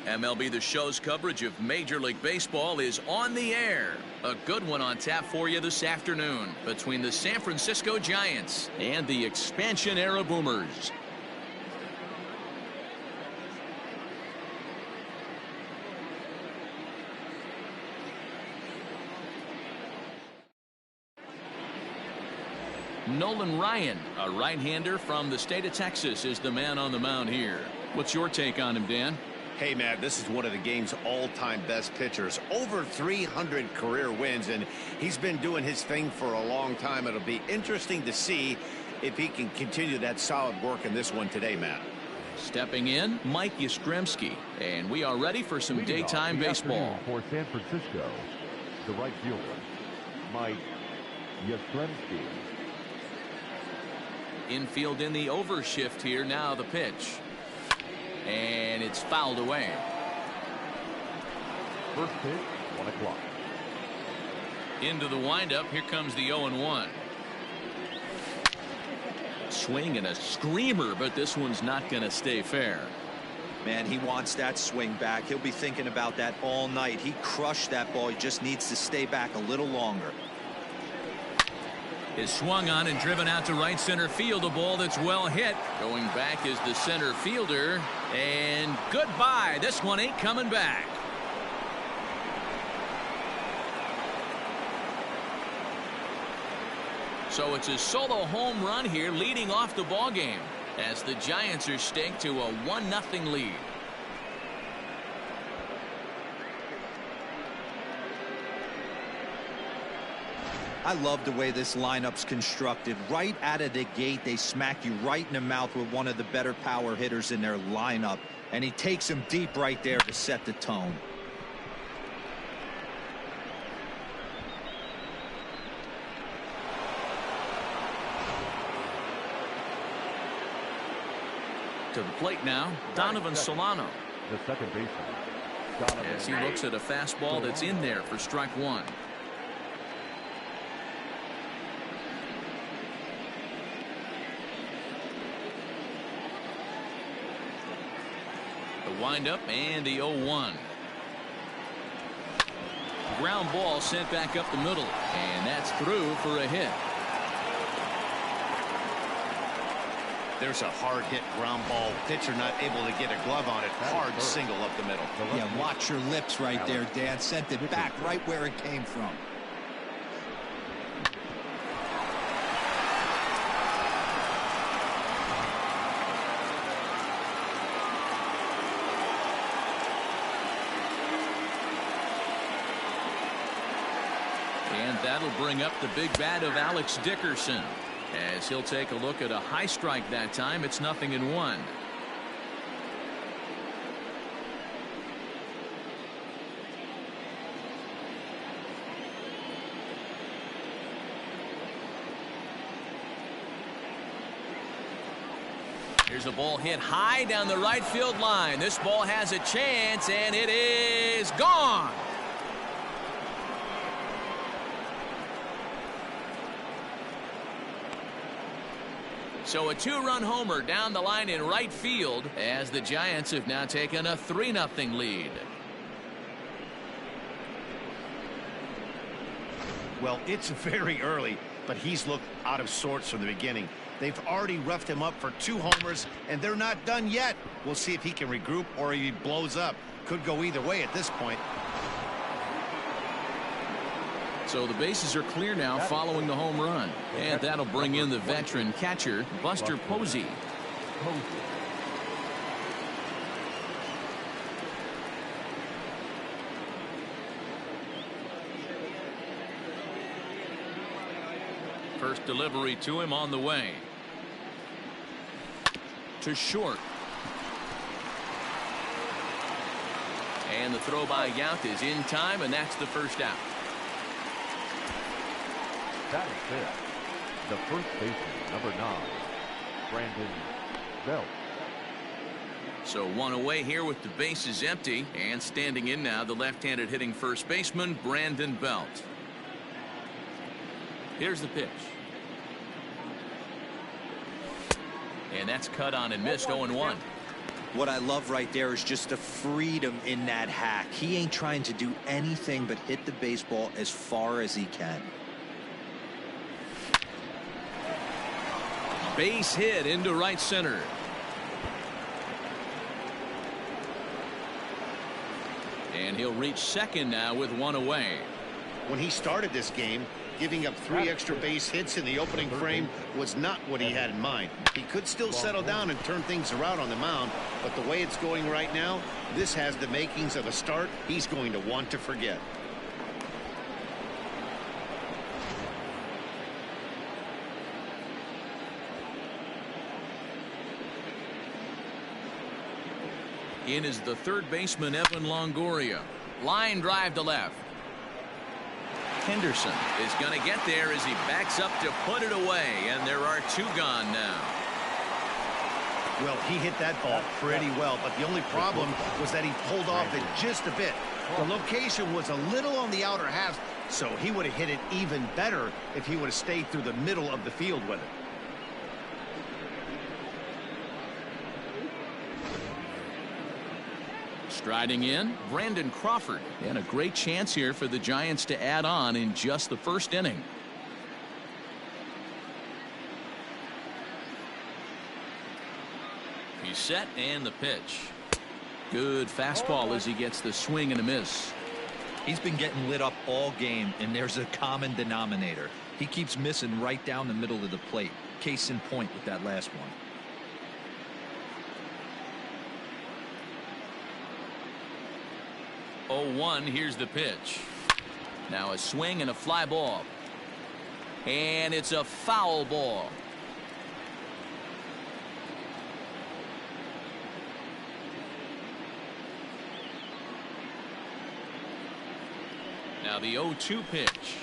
MLB The Show's coverage of Major League Baseball is on the air. A good one on tap for you this afternoon between the San Francisco Giants and the expansion-era Boomers. Nolan Ryan, a right-hander from the state of Texas, is the man on the mound here. What's your take on him, Dan? Hey, man, this is one of the game's all-time best pitchers. Over 300 career wins, and he's been doing his thing for a long time. It'll be interesting to see if he can continue that solid work in this one today, Matt. Stepping in, Mike Yastrzemski, and we are ready for some daytime baseball. For San Francisco, the right fielder, Mike Yastrzemski. Infield in the overshift here. Now the pitch. And it's fouled away. First pitch, 1 o'clock. Into the windup. Here comes the 0-1. Swing and a screamer, but this one's not going to stay fair. Man, he wants that swing back. He'll be thinking about that all night. He crushed that ball. He just needs to stay back a little longer. Is swung on and driven out to right center field. A ball that's well hit. Going back is the center fielder. And goodbye. This one ain't coming back. So it's a solo home run here, leading off the ball game as the Giants are staked to a 1-0 lead. I love the way this lineup's constructed. Right out of the gate, they smack you right in the mouth with one of the better power hitters in their lineup. And he takes him deep right there to set the tone. To the plate now, Donovan Solano. The second baseman, as he looks at a fastball that's in there for strike one. The windup and the 0-1. Ground ball sent back up the middle, and that's through for a hit. There's a hard hit ground ball. Pitcher not able to get a glove on it. Hard single up the middle. Yeah, watch your lips right there, Dan. Sent it back right where it came from. And that'll bring up the big bat of Alex Dickerson. As he'll take a look at a high strike that time. It's 0-1. Here's a ball hit high down the right field line. This ball has a chance, and it is gone. So a 2-run homer down the line in right field as the Giants have now taken a 3-0 lead. Well, it's very early, but he's looked out of sorts from the beginning. They've already roughed him up for 2 homers, and they're not done yet. We'll see if he can regroup or if he blows up. Could go either way at this point. So the bases are clear now following the home run. And that'll bring in the veteran catcher, Buster Posey. First delivery to him on the way. To short. And the throw by Yount is in time, and that's the first out. That is it. The first baseman, number 9, Brandon Belt. So one away here with the bases empty, and standing in now the left-handed hitting first baseman, Brandon Belt. Here's the pitch. And that's cut on and missed. 0-1. What I love right there is just the freedom in that hack. He ain't trying to do anything but hit the baseball as far as he can. Base hit into right center. And he'll reach second now with one away. When he started this game, giving up 3 extra base hits in the opening frame was not what he had in mind. He could still settle down and turn things around on the mound, but the way it's going right now, this has the makings of a start he's going to want to forget. In is the third baseman, Evan Longoria. Line drive to left. Henderson is going to get there as he backs up to put it away, and there are 2 gone now. Well, he hit that ball pretty well, but the only problem was that he pulled off it just a bit. The location was a little on the outer half, so he would have hit it even better if he would have stayed through the middle of the field with it. Striding in, Brandon Crawford, and a great chance here for the Giants to add on in just the first inning. He's set, and the pitch. Good fastball as he gets the swing and a miss. He's been getting lit up all game, and there's a common denominator. He keeps missing right down the middle of the plate. Case in point with that last one. 0-1, here's the pitch. Now a swing and a fly ball. And it's a foul ball. Now the 0-2 pitch.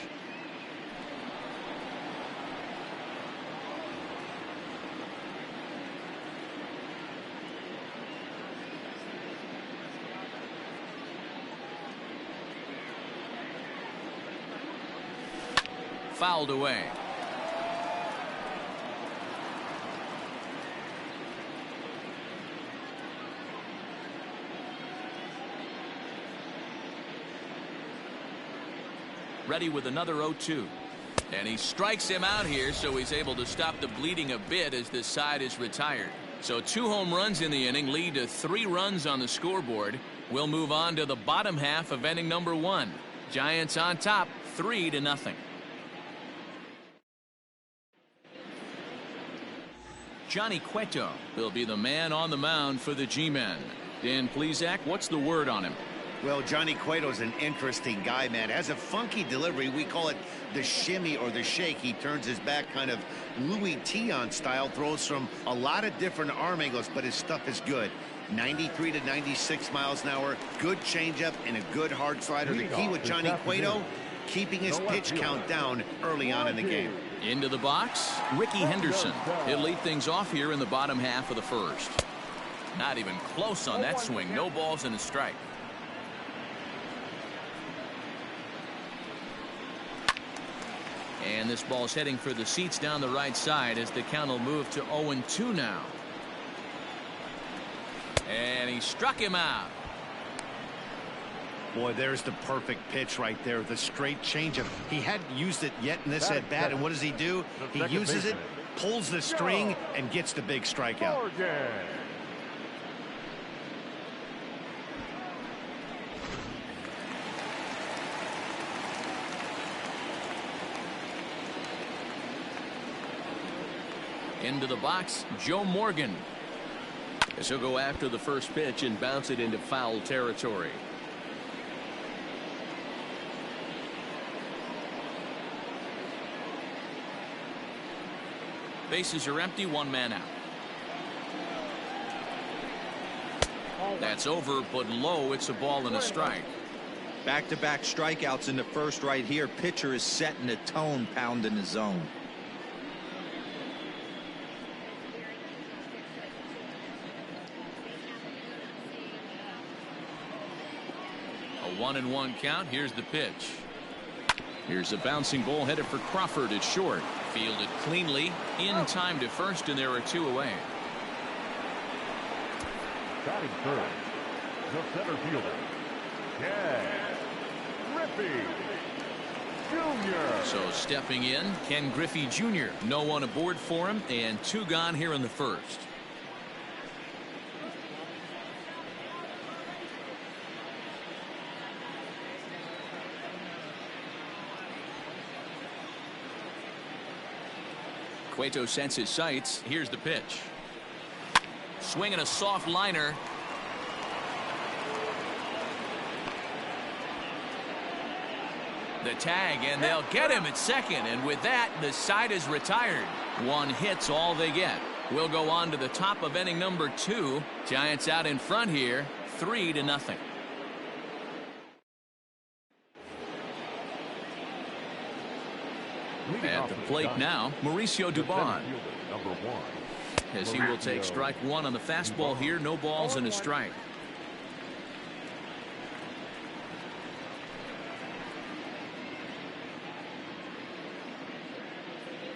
Fouled away. Ready with another 0-2. And he strikes him out here, so he's able to stop the bleeding a bit as this side is retired. So 2 home runs in the inning lead to 3 runs on the scoreboard. We'll move on to the bottom half of inning number 1. Giants on top 3-0. Johnny Cueto will be the man on the mound for the G-Men. Dan Plesac, what's the word on him? Well, Johnny Cueto's an interesting guy, man. Has a funky delivery. We call it the shimmy or the shake. He turns his back kind of Louis Tion style, throws from a lot of different arm angles, but his stuff is good. 93 to 96 miles an hour, good changeup, and a good hard slider. The key with Johnny Cueto, keeping his pitch count down early on in the game. Into the box, Ricky Henderson. He'll lead things off here in the bottom half of the first. Not even close on that swing. No balls and a strike. And this ball's heading for the seats down the right side as the count will move to 0-2 now. And he struck him out. Boy, there's the perfect pitch right there. The straight changeup. He hadn't used it yet in this at bat, and what does he do? He uses it, pulls the string, and gets the big strikeout. Into the box, Joe Morgan. As he'll go after the first pitch and bounce it into foul territory. Bases are empty, 1 man out. That's over, but low. It's a ball and a strike. Back-to-back strikeouts in the first right here. Pitcher is setting the tone, pounding the zone. A 1-1 count. Here's the pitch. Here's a bouncing ball headed for Crawford at short. Fielded cleanly in time to first, and there are 2 away. Batting third, the center fielder, Ken Griffey Jr. So stepping in, Ken Griffey Jr. No one aboard for him, and 2 gone here in the first. Cueto sets his sights. Here's the pitch. Swinging a soft liner. The tag, and they'll get him at second, and with that, the side is retired. 1 hit's all they get. We'll go on to the top of inning number 2. Giants out in front here, 3-0. At the plate now, Mauricio Dubon, Number 1. as he will take strike 1 on the fastball here. No balls and a strike.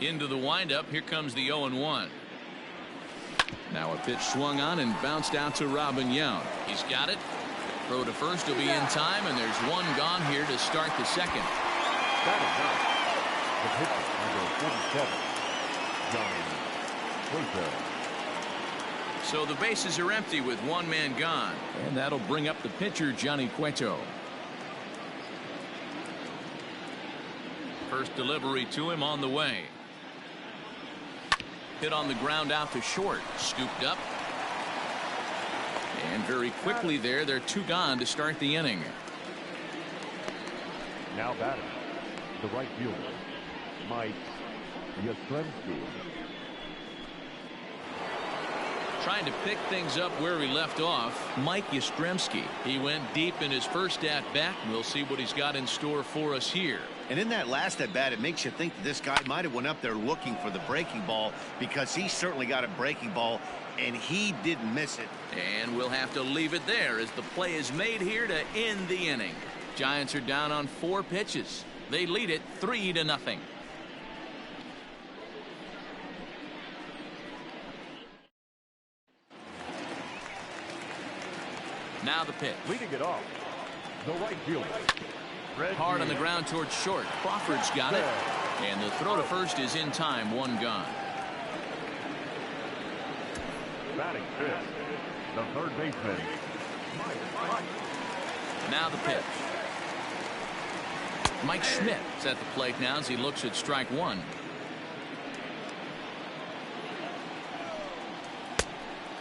Into the windup. Here comes the 0-1. Now a pitch swung on and bounced out to Robin Yount. He's got it. Throw to first will be in time, and there's 1 gone here to start the second. The pitcher, number 47, Johnny Cueto. So the bases are empty with 1 man gone, and that'll bring up the pitcher, Johnny Cueto. First delivery to him on the way. Hit on the ground out to short. Scooped up. And very quickly there, they're 2 gone to start the inning. Now batting, the right fielder, Mike Yastrzemski. Trying to pick things up where he left off, Mike Yastrzemski. He went deep in his first at-bat. We'll see what he's got in store for us here. And in that last at-bat, it makes you think that this guy might have went up there looking for the breaking ball, because he certainly got a breaking ball, and he didn't miss it. And we'll have to leave it there as the play is made here to end the inning. Giants are down on 4 pitches. They lead it 3-0. Now the pitch. Leading it off, the right fielder, Hard on the ground towards short. Crawford's got it. And the throw to first is in time. 1 gone. Batting fifth, the third baseman, Mike. Now the pitch. Mike Schmidt's at the plate now as he looks at strike 1.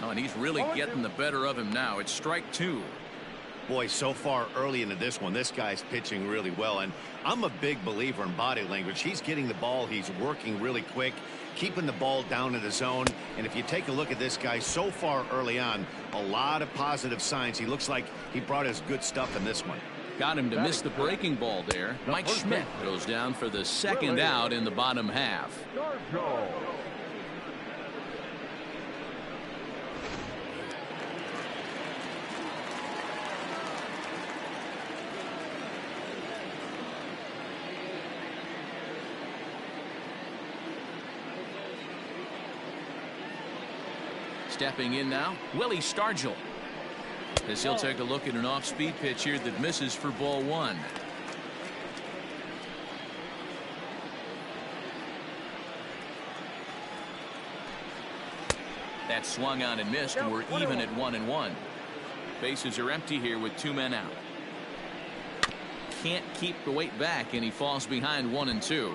Oh, and he's really getting the better of him now. It's strike 2. Boy, so far early into this one, this guy's pitching really well, and I'm a big believer in body language. He's getting the ball, he's working really quick, keeping the ball down in the zone. And if you take a look at this guy so far early on, a lot of positive signs. He looks like he brought his good stuff in this one. Got him to miss the breaking ball there. Mike Schmidt goes down for the second out in the bottom half. Stepping in now, Willie Stargell, as he'll take a look at an off-speed pitch here that misses for ball 1. That swung on and missed, and we're even at 1-1. Bases are empty here with 2 men out. Can't keep the weight back, and he falls behind 1-2.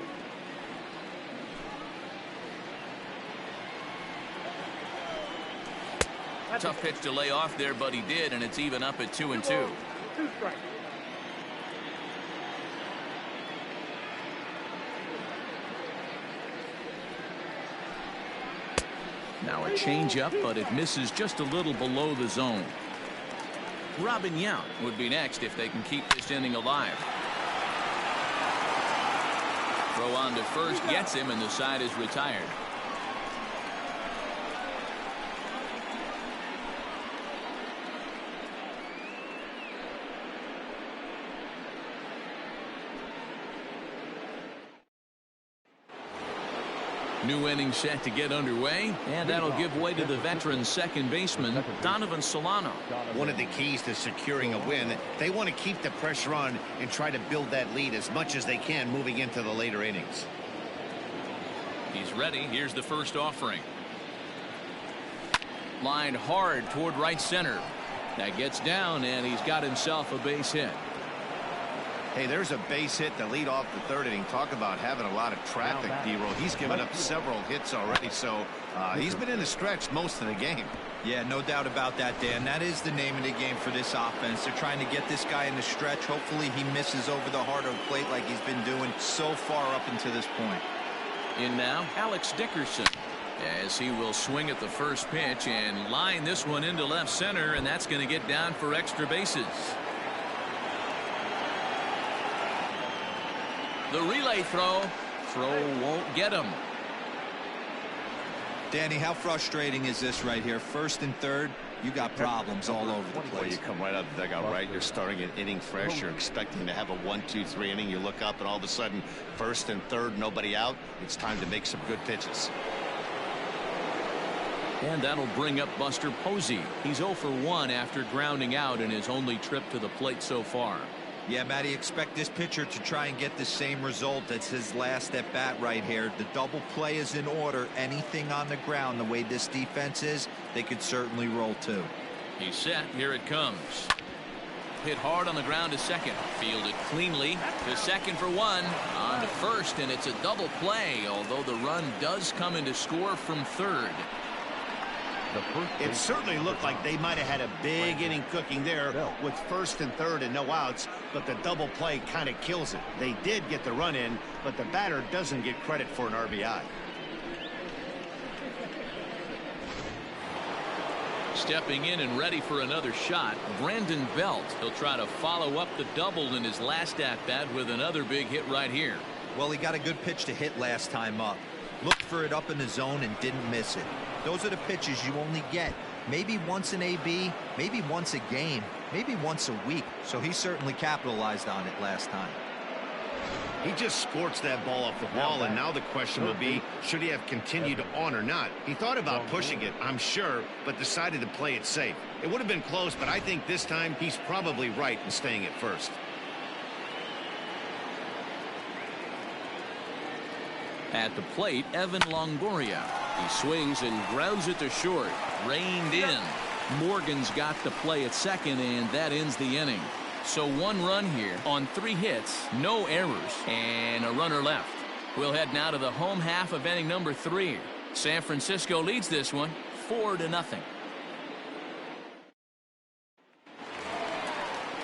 Tough pitch to lay off there, but he did, and it's even up at 2-2. 2 strikes. Now a changeup, but it misses just a little below the zone. Robin Yount would be next if they can keep this inning alive. Throw on to first gets him, and the side is retired. New inning set to get underway, and that'll give way to the veteran second baseman, Donovan Solano. One of the keys to securing a win, they want to keep the pressure on and try to build that lead as much as they can moving into the later innings. He's ready. Here's the first offering. Lined hard toward right center. That gets down, and he's got himself a base hit. Hey, there's a base hit to lead off the third inning. Talk about having a lot of traffic, D-Roll. He's given up several hits already, so he's been in the stretch most of the game. Yeah, no doubt about that, Dan. That is the name of the game for this offense. They're trying to get this guy in the stretch. Hopefully he misses over the heart of the plate like he's been doing so far up until this point. In now, Alex Dickerson, as he will swing at the first pitch and line this one into left center, and that's going to get down for extra bases. The relay throw won't get him. Danny, how frustrating is this right here? First and third, you got problems all over the Well, place. you come right out of the dugout, right? You're starting an inning fresh. You're expecting to have a 1-2-3 inning. You look up, and all of a sudden, first and third, nobody out. It's time to make some good pitches. And that'll bring up Buster Posey. He's 0 for 1 after grounding out in his only trip to the plate so far. Yeah, Matty, expect this pitcher to try and get the same result as his last at bat right here. The double play is in order. Anything on the ground, the way this defense is, they could certainly roll too. He's set. Here it comes. Hit hard on the ground to second. Fielded cleanly to second for 1. On to first, and it's a double play, although the run does come in to score from third. It certainly looked like they might have had a big inning cooking there with first and third and no outs, but the double play kind of kills it. They did get the run in, but the batter doesn't get credit for an RBI. Stepping in and ready for another shot, Brandon Belt. He'll try to follow up the double in his last at-bat with another big hit right here. Well, he got a good pitch to hit last time up. Looked for it up in the zone and didn't miss it. Those are the pitches you only get maybe once in AB, maybe once a game, maybe once a week. So he certainly capitalized on it last time. He just scorched that ball off the wall, and now the question will be, should he have continued on or not? He thought about pushing it, I'm sure, but decided to play it safe. It would have been close, but I think this time he's probably right in staying at first. At the plate, Evan Longoria. He swings and grounds it to short. Reined in. Morgan's got the play at second, and that ends the inning. So 1 run here on 3 hits, no errors, and a runner left. We'll head now to the home half of inning number 3. San Francisco leads this one 4-0.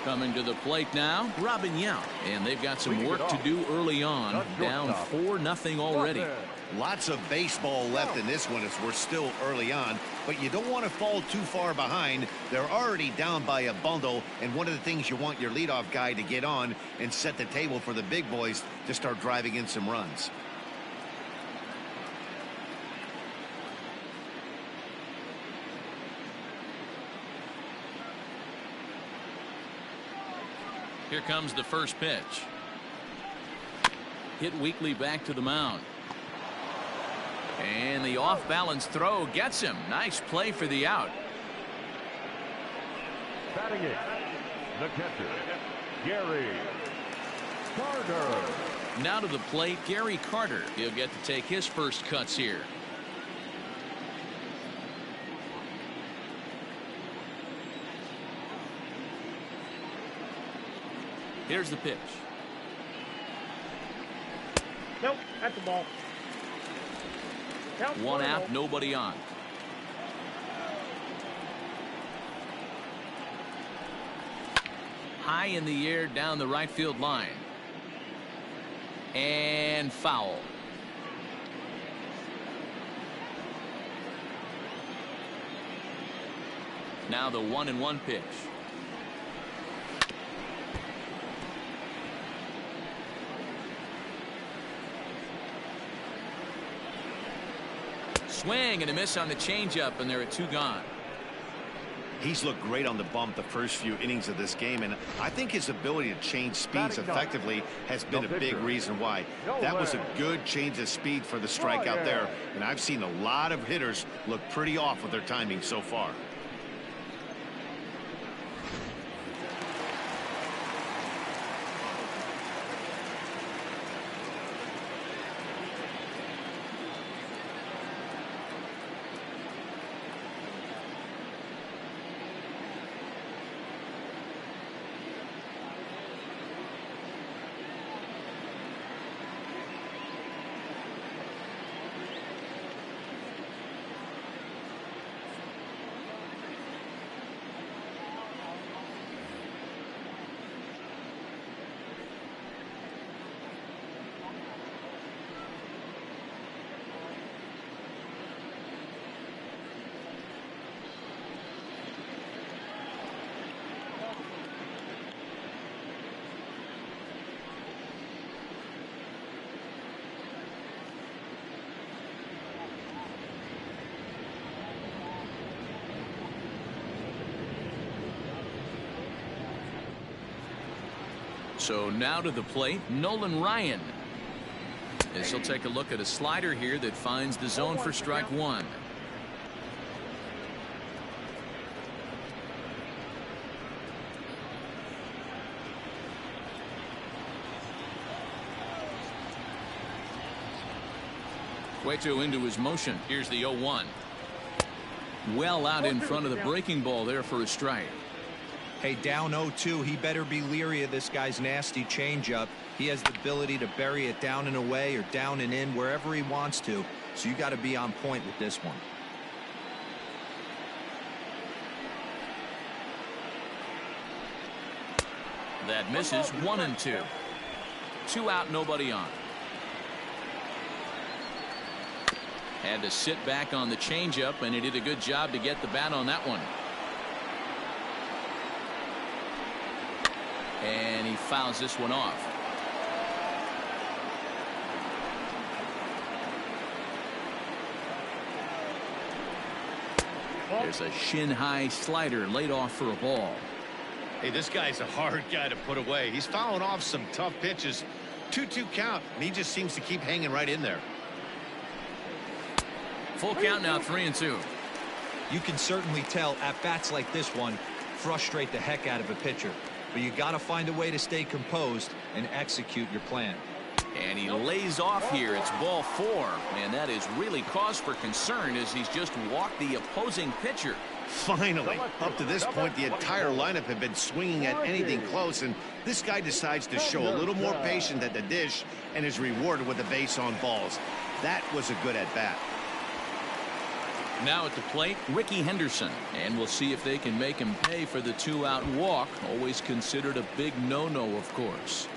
Coming to the plate now, Robin Yount. And they've got some work to do early on. Down 4-0 already. Lots of baseball left in this one as we're still early on, but you don't want to fall too far behind. They're already down by a bundle, and one of the things you want your leadoff guy to get on and set the table for the big boys to start driving in some runs. Here comes the first pitch. Hit weakly back to the mound. And the off-balance throw gets him. Nice play for the out. Batting it, the catcher, Gary Carter. Now to the plate, Gary Carter. He'll get to take his first cuts here. Here's the pitch. Nope, that's the ball. One out, nobody on. High in the air down the right field line. And foul. Now the 1-1 pitch. Swing and a miss on the changeup, and there are 2 gone. He's looked great on the bump the first few innings of this game, and I think his ability to change speeds effectively has been a big reason why. That was a good change of speed for the strikeout there, and I've seen a lot of hitters look pretty off with their timing so far. So now to the plate, Nolan Ryan. As he'll take a look at a slider here that finds the zone for strike one. Cueto into his motion. Here's the 0-1. Well out in front of the breaking ball there for a strike. Hey, down 0-2, he better be leery of this guy's nasty changeup. He has the ability to bury it down and away or down and in wherever he wants to. So you got to be on point with this one. That misses. 1-2. 2 out, nobody on. Had to sit back on the changeup, and he did a good job to get the bat on that one. And he fouls this one off. There's a shin-high slider laid off for a ball. Hey, this guy's a hard guy to put away. He's fouling off some tough pitches. 2-2 count, and he just seems to keep hanging right in there. Full count now, 3-2. You can certainly tell at-bats like this one frustrate the heck out of a pitcher. But you got to find a way to stay composed and execute your plan. And he lays off here. It's ball 4. And that is really cause for concern as he's just walked the opposing pitcher. Finally, up to this point, the entire lineup had been swinging at anything close, and this guy decides to show a little more patience at the dish and is rewarded with a base on balls. That was a good at-bat. Now at the plate, Ricky Henderson, and we'll see if they can make him pay for the 2-out walk. Always considered a big no-no, of course.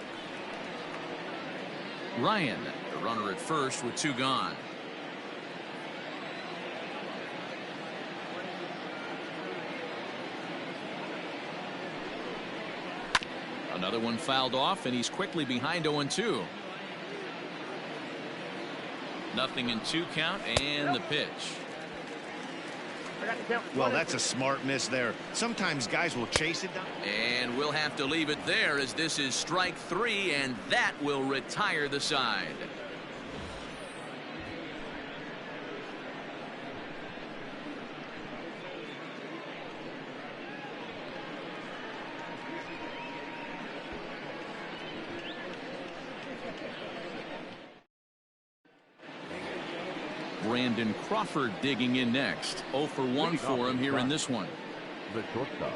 Ryan, the runner at first with 2 gone. Another one fouled off, and he's quickly behind 0-2. Nothing in 2 count, and the pitch. Well, that's a smart miss there. Sometimes guys will chase it down. And we'll have to leave it there as this is strike 3, and that will retire the side. Brandon Crawford digging in next. 0 for 1 for him here in this one. The shortstop,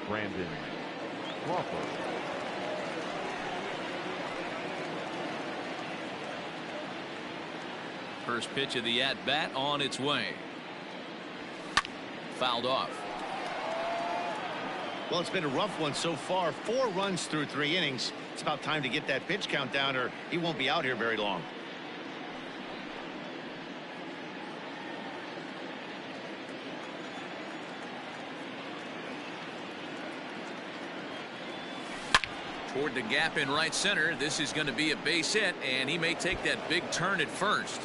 Brandon Crawford. First pitch of the at-bat on its way. Fouled off. Well, it's been a rough one so far. 4 runs through 3 innings. It's about time to get that pitch count down, or he won't be out here very long. Toward the gap in right center. This is going to be a base hit, and he may take that big turn at first.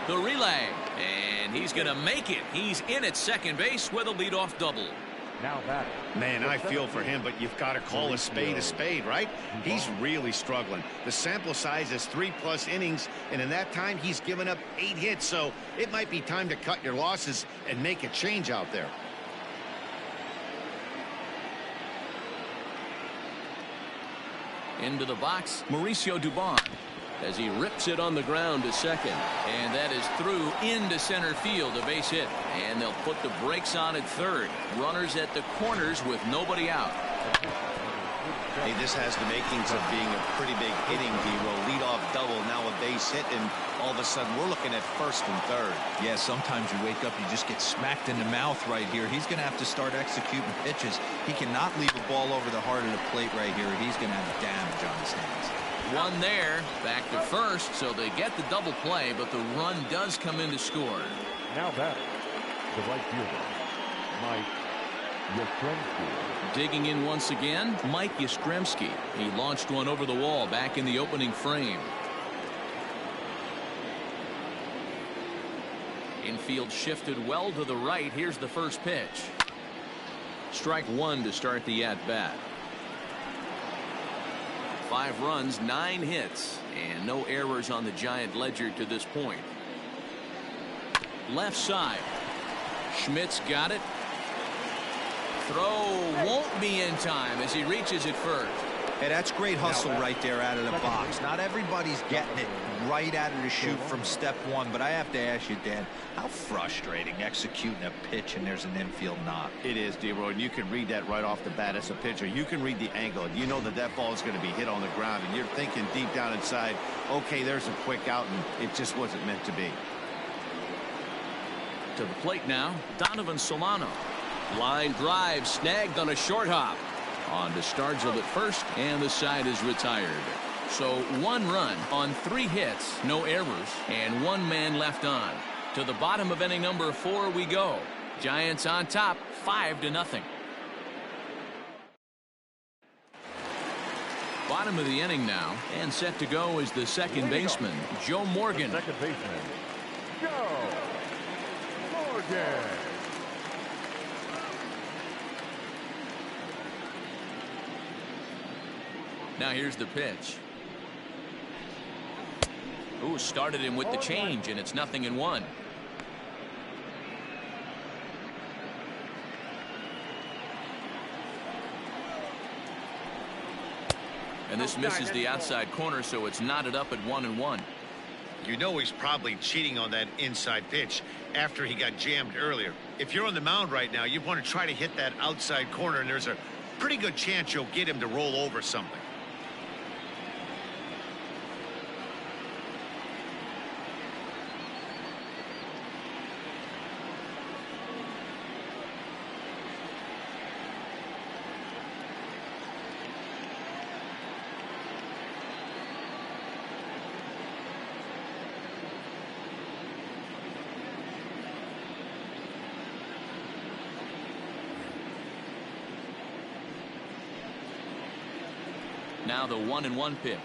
The relay. And he's going to make it. He's in at second base with a leadoff double. Now that. Man, I feel for him, but you've got to call a spade, right? He's really struggling. The sample size is 3+ innings, and in that time, he's given up 8 hits. So it might be time to cut your losses and make a change out there. Into the box, Mauricio Dubon, as he rips it on the ground to second. And that is through into center field, a base hit. And they'll put the brakes on at third. Runners at the corners with nobody out. Hey, this has the makings of being a pretty big inning, D-Roll. Leadoff double, now a base hit, and all of a sudden we're looking at first and third. Yeah, sometimes you wake up, you just get smacked in the mouth right here. He's going to have to start executing pitches. He cannot leave a ball over the heart of the plate right here. He's going to have damage on his hands. One there, back to first, so they get the double play, but the run does come in to score. Now that. The right fielder, Mike Yastrzemski. Digging in once again, Mike Yastrzemski. He launched one over the wall back in the opening frame. Infield shifted well to the right. Here's the first pitch. Strike one to start the at-bat. 5 runs, 9 hits, and no errors on the Giant ledger to this point. Left side. Schmidt's got it. Throw won't be in time as he reaches it first. Hey, that's great hustle right there out of the box. Not everybody's getting it right out of the chute from step one, but I have to ask you, Dan, how frustrating executing a pitch and there's an infield knock. It is, D-Roy, and you can read that right off the bat as a pitcher. You can read the angle. You know that that ball is going to be hit on the ground, and you're thinking deep down inside, okay, there's a quick out, and it just wasn't meant to be. To the plate now, Donovan Solano. Line drive snagged on a short hop. On to Stargell at first, and the side is retired. So 1 run on 3 hits, no errors, and 1 man left on. To the bottom of inning number 4 we go. Giants on top, 5-0. Bottom of the inning now, and set to go is the second baseman, Joe Morgan. The second baseman, Joe Morgan. Now here's the pitch. Ooh, started him with the change, and it's 0-1. And this misses the outside corner, so it's knotted up at 1-1. You know he's probably cheating on that inside pitch after he got jammed earlier. If you're on the mound right now, you want to try to hit that outside corner, and there's a pretty good chance you'll get him to roll over something. Now the 1-1 pitch.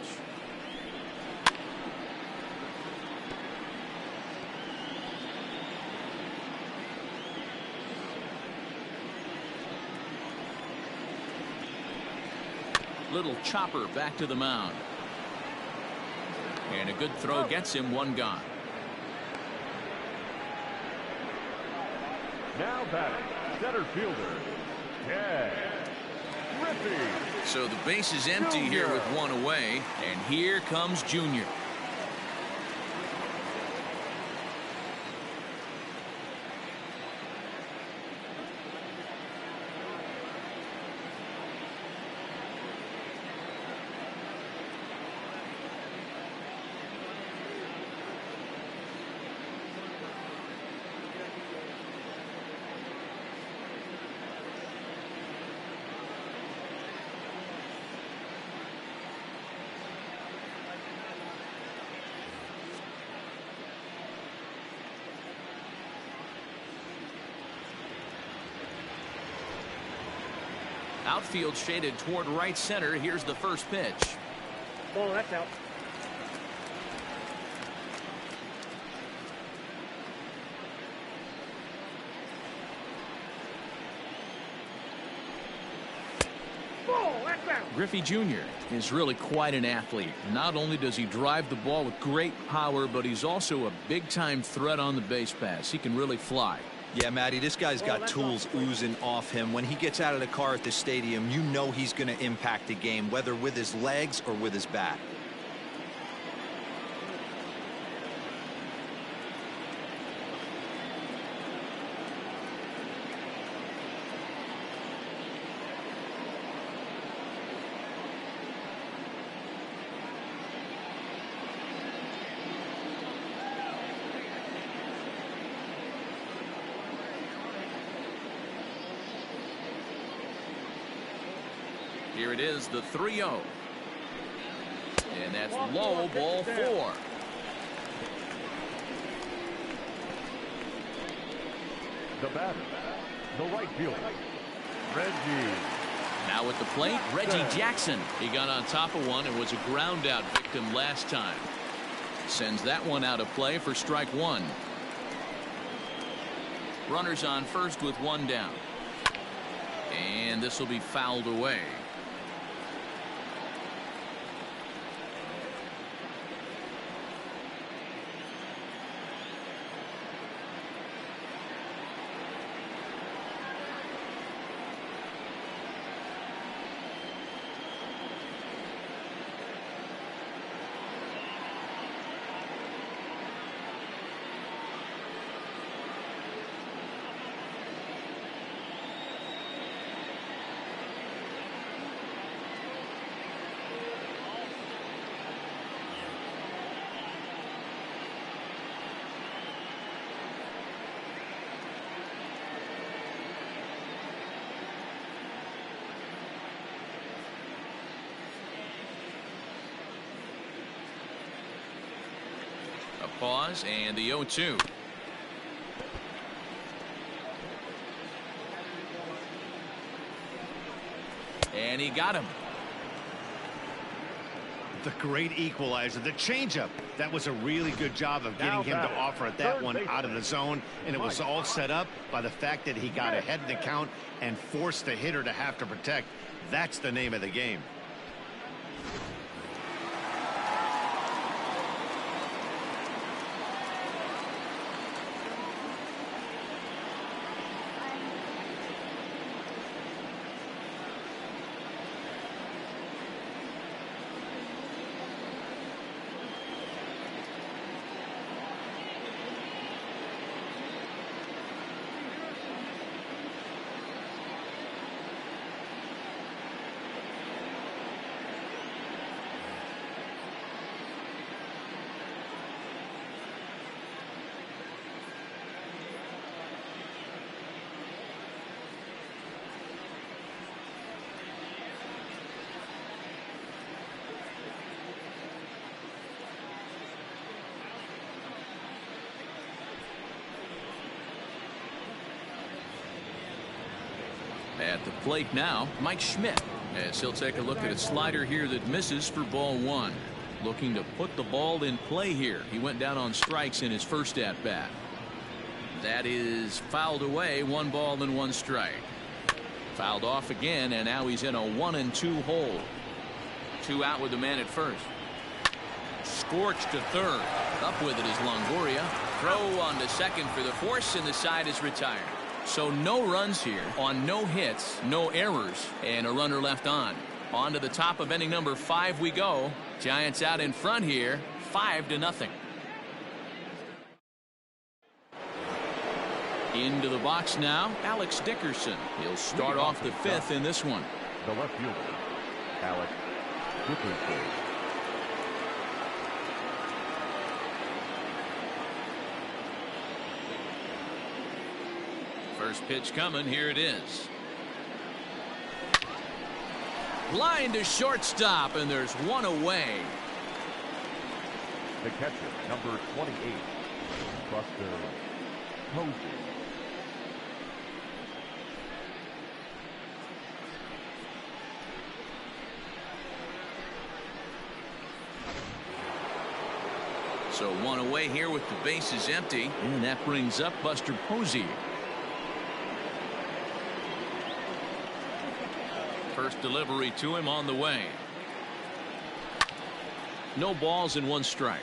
Little chopper back to the mound. And a good throw gets him 1 gone. Now batting, center fielder, Ken Griffey. So the base is empty here with 1 away, and here comes Junior. Outfield shaded toward right center. Here's the first pitch. Ball, that's out. Griffey Jr. is really quite an athlete. Not only does he drive the ball with great power, but he's also a big-time threat on the base pass. He can really fly. Yeah, Matty, this guy's got tools oozing off him. When he gets out of the car at the stadium, you know he's going to impact the game, whether with his legs or with his bat. Here it is, the 3-0. And that's low, ball 4. The batter, the right fielder, Reggie. Now at the plate, Reggie Jackson. He got on top of one and was a ground out victim last time. Sends that one out of play for strike 1. Runners on first with 1 down. And this will be fouled away. Pause and the 0-2. And he got him. The great equalizer, the changeup. That was a really good job of getting him to offer at that one out of the zone, and it was all set up by the fact that he got ahead in the count and forced the hitter to have to protect. That's the name of the game. At the plate now, Mike Schmidt, as he'll take a look at a slider here that misses for ball 1. Looking to put the ball in play here. He went down on strikes in his first at bat. That is fouled away. 1 ball and 1 strike. Fouled off again, and now he's in a 1-2 hole. 2 out with the man at first. Scorched to third. Up with it is Longoria. Throw on to second for the force, and the side is retired. So no runs here on no hits, no errors, and a runner left on. On to the top of inning number 5 we go. Giants out in front here, 5-0. Into the box now, Alex Dickerson. He'll start off the 5th in this one. The left fielder, Alex Dickerson. First pitch coming. Here it is. Line to shortstop, and there's 1 away. The catcher, number 28, Buster Posey. So 1 away here with the bases empty, and that brings up Buster Posey. First delivery to him on the way. No balls and one strike.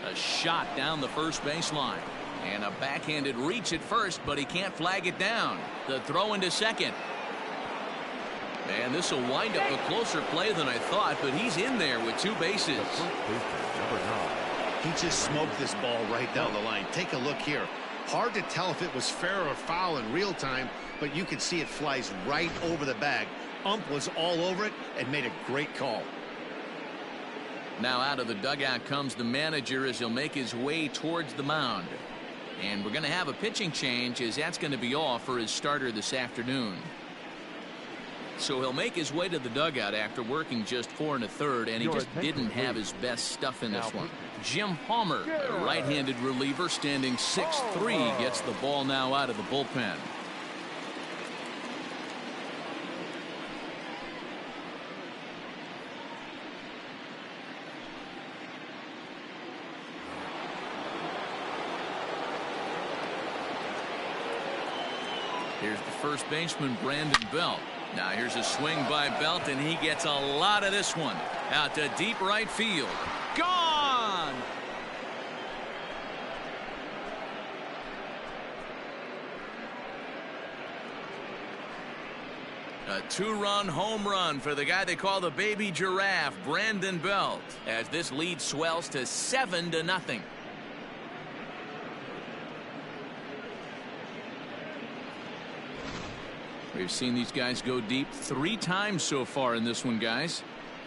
A shot down the first baseline. And a backhanded reach at first, but he can't flag it down. The throw into second. And this will wind up a closer play than I thought, but he's in there with two bases. Number 9. He just smoked this ball right down the line. Take a look here. Hard to tell if it was fair or foul in real time, but you can see it flies right over the bag. Ump was all over it and made a great call. Now out of the dugout comes the manager as he'll make his way towards the mound. And we're going to have a pitching change, as that's going to be all for his starter this afternoon. So he'll make his way to the dugout after working just 4 1/3, and he just didn't have his best stuff in this one. Jim Palmer, a right-handed reliever standing 6'3", gets the ball now out of the bullpen. Here's the first baseman, Brandon Belt. Now here's a swing by Belt, and he gets a lot of this one. Out to deep right field. Gone! A 2-run home run for the guy they call the baby giraffe, Brandon Belt, as this lead swells to 7-0. We've seen these guys go deep 3 times so far in this one, guys.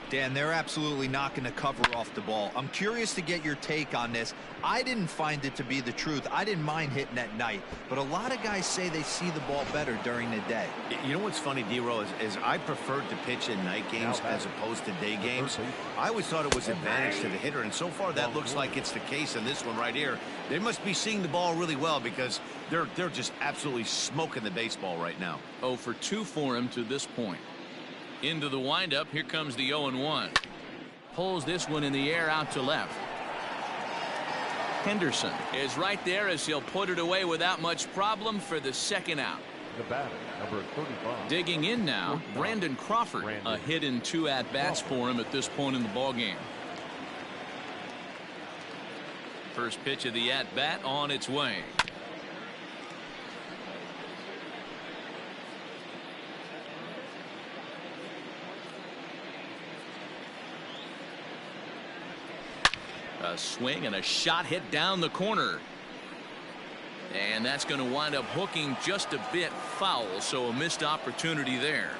Dan, they're absolutely not going to cover off the ball. I'm curious to get your take on this. I didn't find it to be the truth. I didn't mind hitting at night, but a lot of guys say they see the ball better during the day. You know what's funny, D-Row, is I preferred to pitch in night games as opposed to day games. I always thought it was advantage to the hitter, and so far that looks like it's the case in this one right here. They must be seeing the ball really well, because they're just absolutely smoking the baseball right now. 0 for 2 for him to this point. Into the windup. Here comes the 0-1. Pulls this one in the air out to left. Henderson is right there as he'll put it away without much problem for the second out. The batter, number 35. Digging in now, Brandon Crawford. A hit in 2 at-bats for him at this point in the ballgame. First pitch of the at-bat on its way. A swing and a shot hit down the corner. And that's going to wind up hooking just a bit foul, so a missed opportunity there.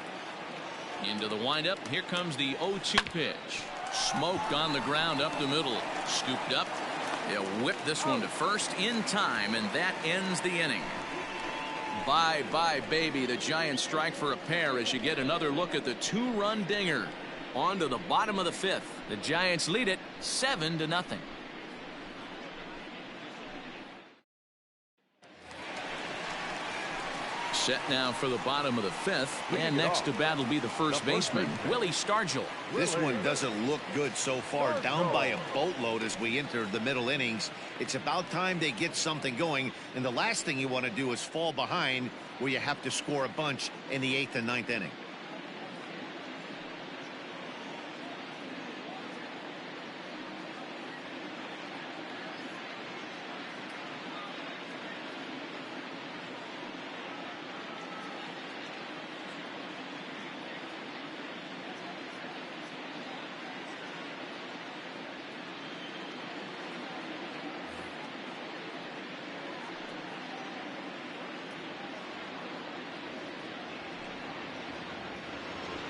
Into the windup. Here comes the 0-2 pitch. Smoked on the ground up the middle. Scooped up. They'll whip this one to first in time, and that ends the inning. Bye-bye, baby. The Giants strike for a pair as you get another look at the 2-run dinger. On to the bottom of the 5th. The Giants lead it 7-0. Set now for the bottom of the 5th, and next to bat will be the first baseman, Willie Stargell. This one doesn't look good so far. Down by a boatload as we enter the middle innings. It's about time they get something going, and the last thing you want to do is fall behind where you have to score a bunch in the 8th and 9th inning.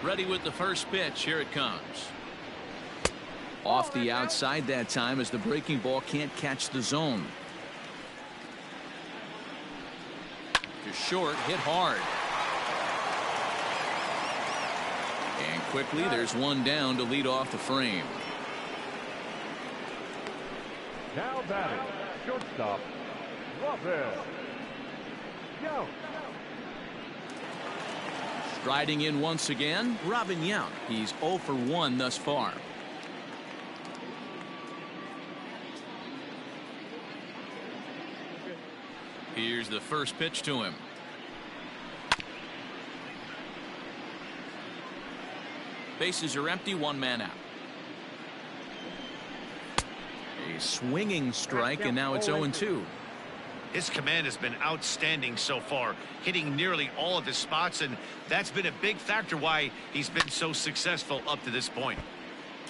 Ready with the first pitch. Here it comes. Off the outside that time as the breaking ball can't catch the zone. To short, hit hard. And quickly there's one down to lead off the frame. Now batting, shortstop, Robin Yount. Striding in once again, Robin Yount. He's 0 for 1 thus far. Here's the first pitch to him. Bases are empty, one man out. A swinging strike, and now it's 0-2. His command has been outstanding so far, hitting nearly all of his spots, and that's been a big factor why he's been so successful up to this point.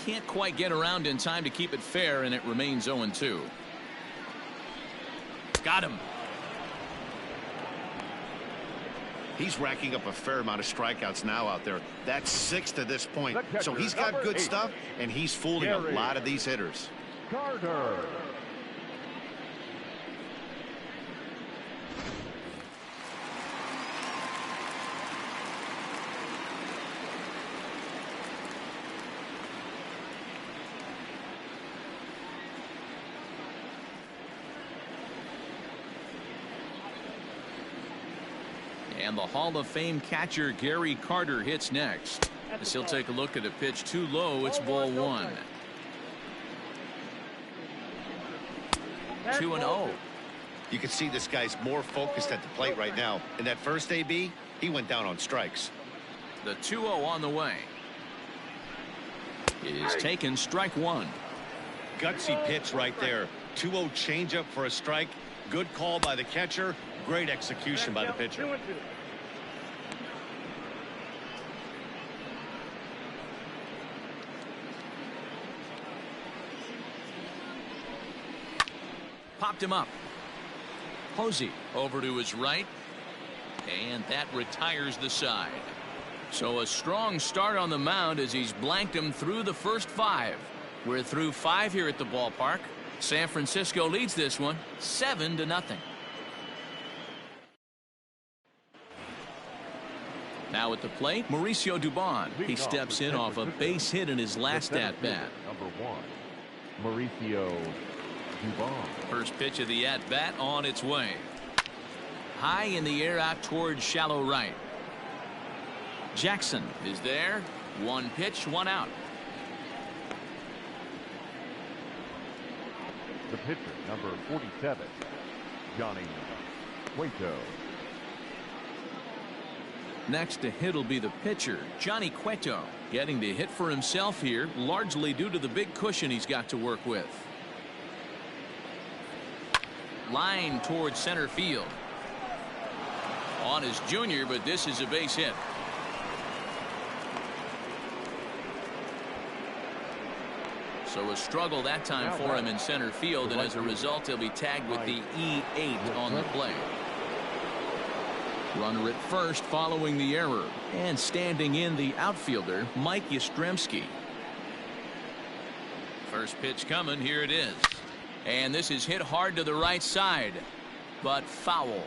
Can't quite get around in time to keep it fair, and it remains 0-2. Got him. He's racking up a fair amount of strikeouts now out there. That's 6 to this point. So he's got good stuff, and he's fooling a lot of these hitters. Carter. And the Hall of Fame catcher Gary Carter hits next. As he'll take a look at a pitch too low. It's ball 1. 2-0. You can see this guy's more focused at the plate right now. In that first AB, he went down on strikes. The 2-0 on the way. It is taken, strike 1. Gutsy pitch right there. 2-0 changeup for a strike. Good call by the catcher. Great execution by the pitcher. Popped him up. Posey over to his right. And that retires the side. So a strong start on the mound as he's blanked him through the first 5. We're through 5 here at the ballpark. San Francisco leads this one 7-0. Now at the plate, Mauricio Dubon. He steps in off a base hit in his last at-bat. Number 1, Mauricio Dubon. First pitch of the at-bat on its way. High in the air out towards shallow right. Jackson is there. 1 pitch, 1 out. The pitcher, number 47, Johnny Cueto. Next to hit will be the pitcher, Johnny Cueto, getting the hit for himself here, largely due to the big cushion he's got to work with. Line towards center field. On his junior, but this is a base hit. So a struggle that time for him in center field, and as a result he'll be tagged with the E8 on the play. Runner at first following the error, and standing in the outfielder Mike Yastrzemski. First pitch coming, here it is, and this is hit hard to the right side, but foul.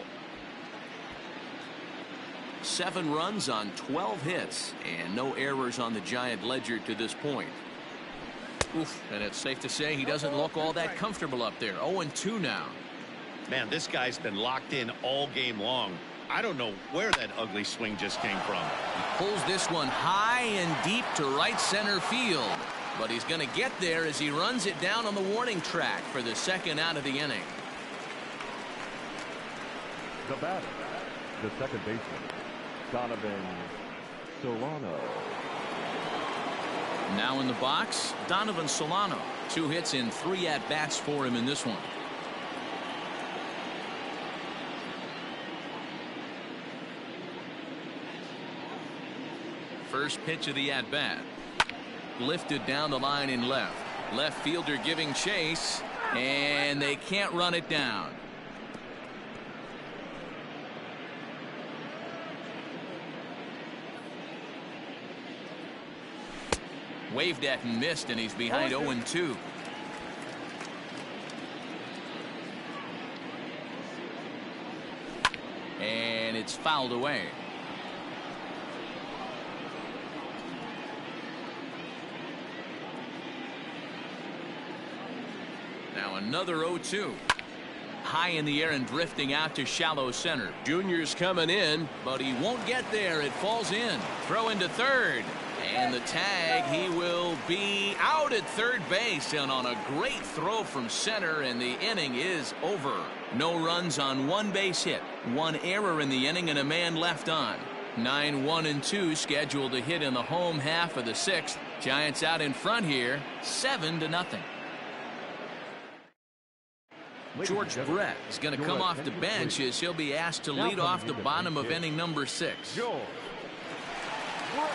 7 runs on 12 hits, and no errors on the Giant ledger to this point. Oof, and it's safe to say he doesn't look all that comfortable up there. 0-2 now. Man, this guy's been locked in all game long. I don't know where that ugly swing just came from. He pulls this one high and deep to right center field, but he's going to get there as he runs it down on the warning track for the 2nd out of the inning. The batter, the second baseman, Donovan Solano. Now in the box, Donovan Solano. 2 hits in 3 at-bats for him in this one. First pitch of the at-bat. Lifted down the line in left. Left fielder giving chase, and they can't run it down. Waved at and missed, and he's behind 0-2. And it's fouled away. Now another 0-2. High in the air and drifting out to shallow center. Junior's coming in, but he won't get there. It falls in. Throw into third. And the tag, he will be out at third base, and on a great throw from center, and the inning is over. No runs on one base hit, one error in the inning, and a man left on. 9-1-2 scheduled to hit in the home half of the sixth. Giants out in front here, 7-0. George Brett is going to come off the bench as he'll be asked to lead off the bottom of inning number 6. George Brett.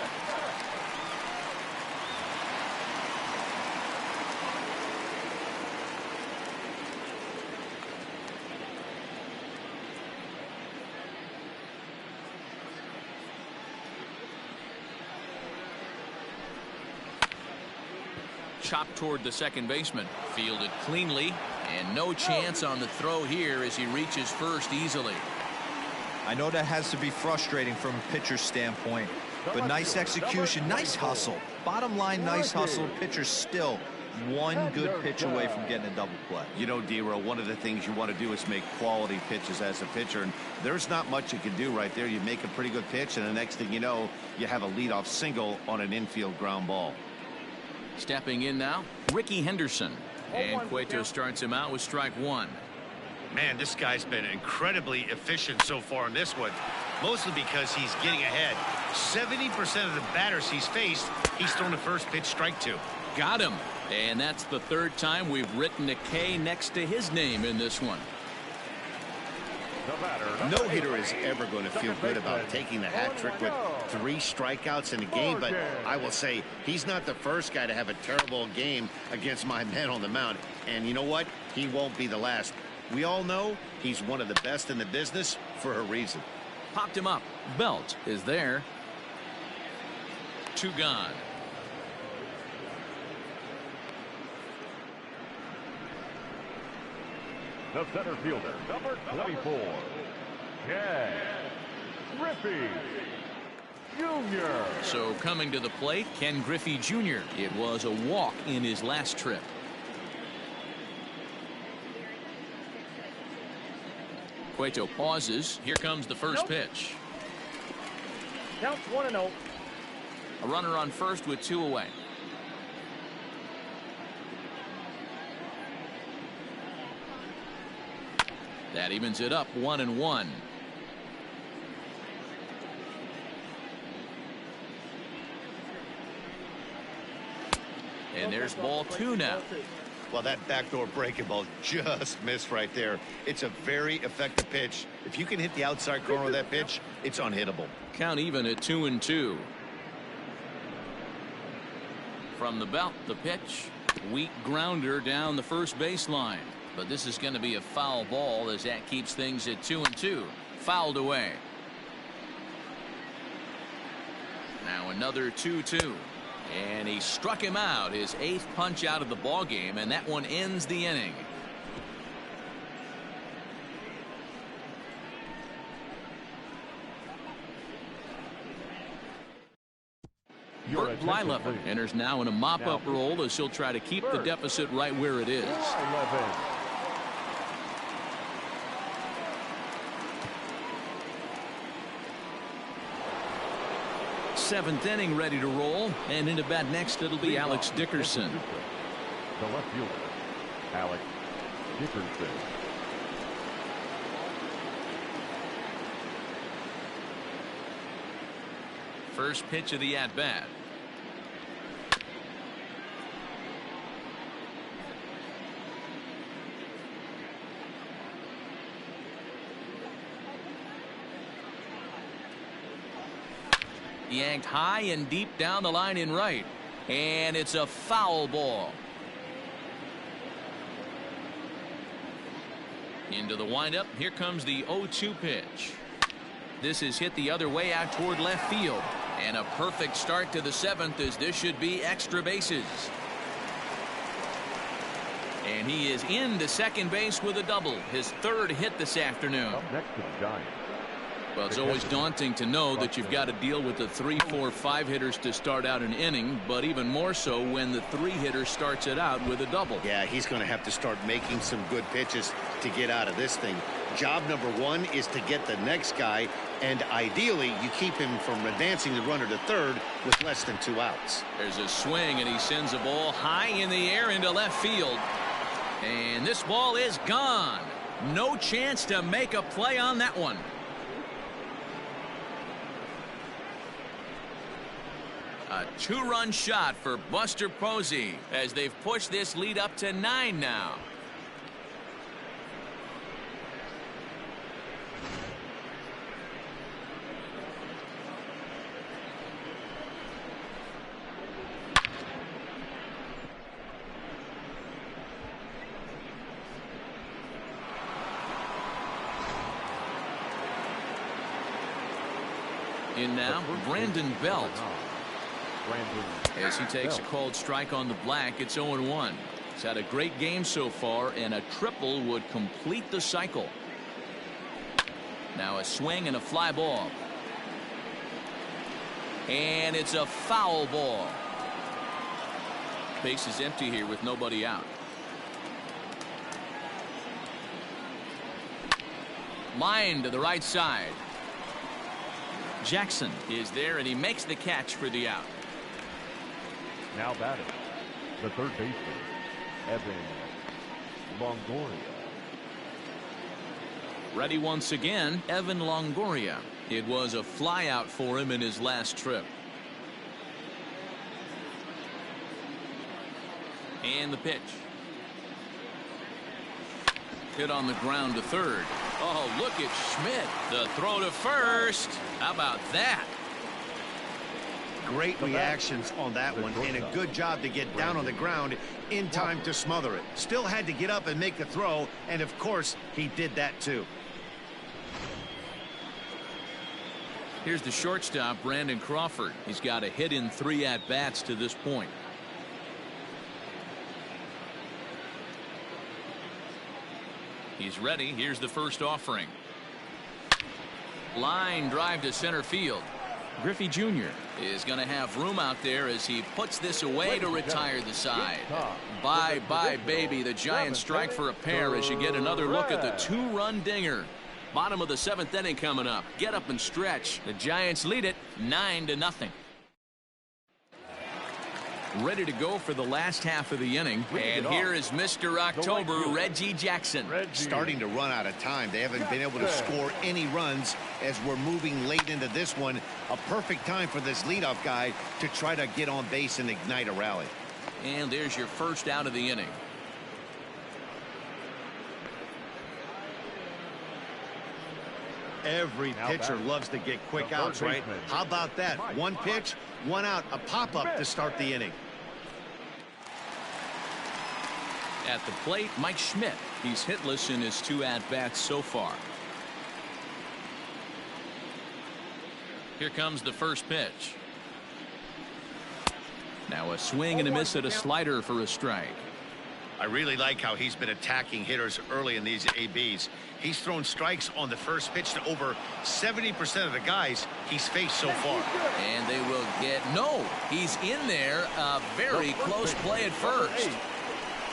Chopped toward the second baseman. Fielded cleanly, and no chance on the throw here as he reaches first easily. I know that has to be frustrating from a pitcher's standpoint, but nice execution, nice hustle. Bottom line, nice hustle. Pitcher's still one good pitch away from getting a double play. You know, D-Row, one of the things you want to do is make quality pitches as a pitcher, and there's not much you can do right there. You make a pretty good pitch, and the next thing you know, you have a leadoff single on an infield ground ball. Stepping in now, Ricky Henderson. And Cueto starts him out with strike 1. Man, this guy's been incredibly efficient so far in this one, mostly because he's getting ahead. 70% of the batters he's faced, he's thrown the first pitch, strike 2. Got him. And that's the third time we've written a K next to his name in this one. No hitter is ever going to feel good about taking the hat trick with 3 strikeouts in a game, but I will say he's not the first guy to have a terrible game against my man on the mound. And you know what? He won't be the last. We all know he's one of the best in the business for a reason. Popped him up. Belt is there. 2 gone. The center fielder, number 24, Ken Griffey Jr. So coming to the plate, Ken Griffey Jr. It was a walk in his last trip. Cueto pauses. Here comes the first pitch. Counts 1-0. A runner on first with 2 away. That evens it up 1-1. And there's ball 2 now. Well, that backdoor breaking ball just missed right there. It's a very effective pitch. If you can hit the outside corner of that pitch, it's unhittable. Count even at 2-2. From the belt, the pitch. Weak grounder down the first baseline. But this is going to be a foul ball as that keeps things at 2-2. Fouled away. Now another 2-2. And he struck him out, his 8th punch out of the ball game, and that one ends the inning. Bert Blyleven enters now in a mop-up role as he'll try to keep the deficit right where it is. 7th inning ready to roll, and into bat next it'll be Alex Dickerson. The left fielder, Alex Dickerson. First pitch of the at-bat. Yanked high and deep down the line in right, and it's a foul ball. Into the windup. Here comes the 0-2 pitch. This is hit the other way out toward left field, and a perfect start to the 7th as this should be extra bases. And he is into second base with a double, his 3rd hit this afternoon. Up next to the Giants. Well, it's always daunting to know that you've got to deal with the 3, 4, 5 hitters to start out an inning, but even more so when the 3 hitter starts it out with a double. Yeah, he's going to have to start making some good pitches to get out of this thing. Job number one is to get the next guy, and ideally you keep him from advancing the runner to third with less than 2 outs. There's a swing, and he sends a ball high in the air into left field. And this ball is gone. No chance to make a play on that one. A 2-run shot for Buster Posey as they've pushed this lead up to 9 now. In now, Brandon Belt. As he takes a called strike on the black, it's 0-1. He's had a great game so far, and a triple would complete the cycle. Now a swing and a fly ball. And it's a foul ball. Base is empty here with nobody out. Line to the right side. Jackson is there, and he makes the catch for the out. Now batting, the third baseman, Evan Longoria. Ready once again, Evan Longoria. It was a flyout for him in his last trip. And the pitch. Hit on the ground to third. Oh, look at Schmidt. The throw to first. How about that? Great reactions on that one, and a good job to get down on the ground in time to smother it. Still had to get up and make the throw, and of course he did that too. Here's the shortstop, Brandon Crawford. He's got a hit in 3 at-bats to this point. He's ready. Here's the first offering. Line drive to center field. Griffey Jr. is going to have room out there as he puts this away to retire the side. Bye-bye, baby. The Giants strike for a pair as you get another look at the 2-run dinger. Bottom of the 7th inning coming up. Get up and stretch. The Giants lead it 9-0. Ready to go for the last half of the inning. And here is Mr. October, Reggie Jackson. Starting to run out of time. They haven't been able to score any runs as we're moving late into this one. A perfect time for this leadoff guy to try to get on base and ignite a rally. And there's your first out of the inning. Every pitcher loves to get quick outs, right? How about that? One pitch, 1 out, a pop-up to start the inning. At the plate, Mike Schmidt. He's hitless in his 2 at-bats so far. Here comes the first pitch. Now a swing and a miss at a slider for a strike. I really like how he's been attacking hitters early in these ABs. He's thrown strikes on the first pitch to over 70% of the guys he's faced so far. And they will get no. He's in there. A very close play at first.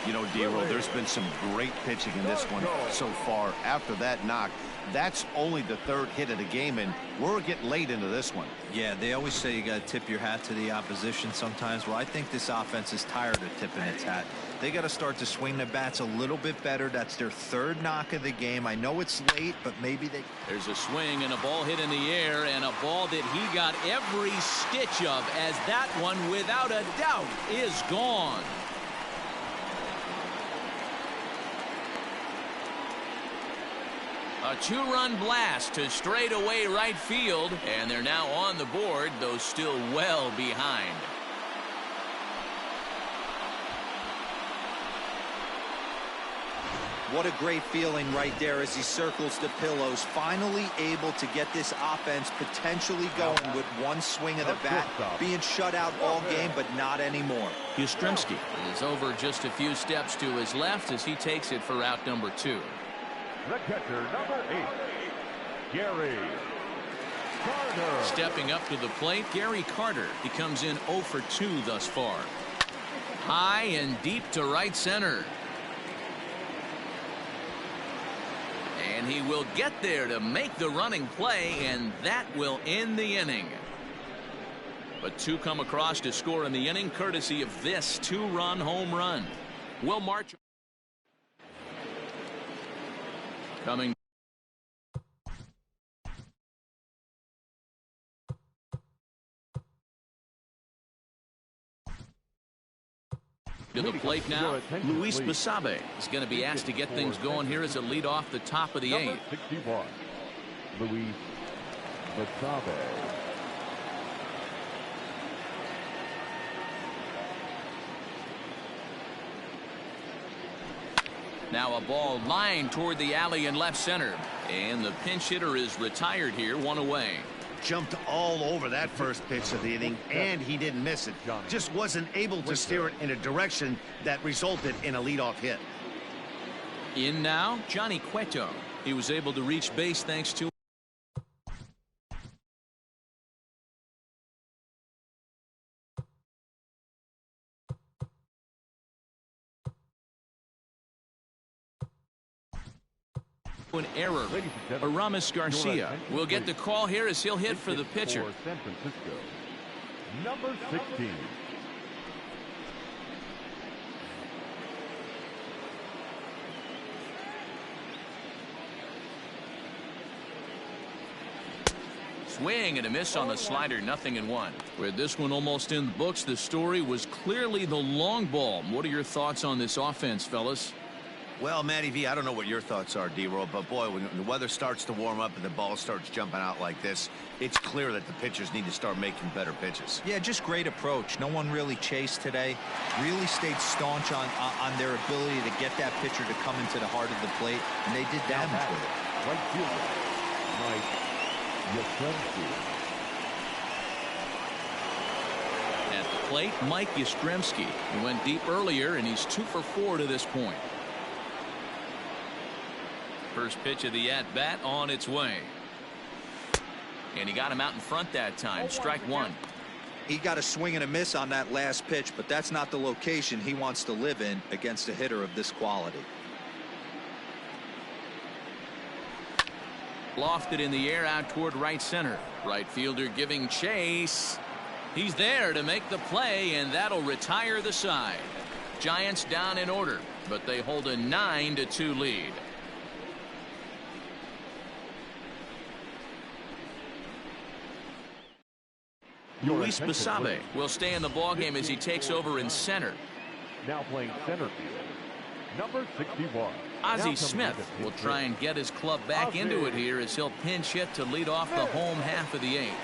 You know, Dero, there's been some great pitching in this one so far. After that knock, that's only the 3rd hit of the game, and we're getting late into this one. Yeah, they always say you got to tip your hat to the opposition sometimes. Well, I think this offense is tired of tipping its hat. They got to start to swing the bats a little bit better. That's their 3rd knock of the game. I know it's late, but maybe they... There's a swing and a ball hit in the air, and a ball that he got every stitch of, as that one, without a doubt, is gone. A 2-run blast to straightaway right field, and they're now on the board, though still well behind. What a great feeling right there as he circles the pillows, finally able to get this offense potentially going with one swing of the bat, being shut out all game, but not anymore. Yastrzemski is over just a few steps to his left as he takes it for out number 2. The catcher, number 8, Gary Carter. Stepping up to the plate, Gary Carter. He comes in 0 for 2 thus far. High and deep to right center. And And he will get there to make the running play, and that will end the inning. But two come across to score in the inning, courtesy of this two-run home run. Will March coming to the plate now. Luis Basabe is going to be asked to get things going here as a lead off the top of the eighth. 61, Luis Basabe. Now a ball lined toward the alley in left center. And the pinch hitter is retired here, one away. Jumped all over that first pitch of the inning, and he didn't miss it. Just wasn't able to steer it in a direction that resulted in a leadoff hit. In now, Johnny Cueto. He was able to reach base thanks to an error. Aramis Garcia will get the call here as he'll hit for the pitcher. For San Francisco, number 16. Swing and a miss on the slider, 0-1. With this one almost in the books, the story was clearly the long ball. What are your thoughts on this offense, fellas? Well, Matty V, I don't know what your thoughts are, D-Roll, but boy, when the weather starts to warm up and the ball starts jumping out like this, it's clear that the pitchers need to start making better pitches. Yeah, just great approach. No one really chased today. Really stayed staunch on their ability to get that pitcher to come into the heart of the plate, and they did damage with it. Right fielder, Mike Yastrzemski. At the plate, Mike Yastrzemski. He went deep earlier, and he's 2 for 4 to this point. First pitch of the at-bat on its way. And he got him out in front that time. Strike one. He got a swing and a miss on that last pitch, but that's not the location he wants to live in against a hitter of this quality. Lofted in the air out toward right center. Right fielder giving chase. He's there to make the play, and that'll retire the side. Giants down in order, but they hold a 9-2 lead. Luis Basabe will stay in the ballgame as he takes over in center. Now playing center field, number 61. Ozzie Smith will try and get his club back into it here as he'll pinch hit to lead off the home half of the eighth.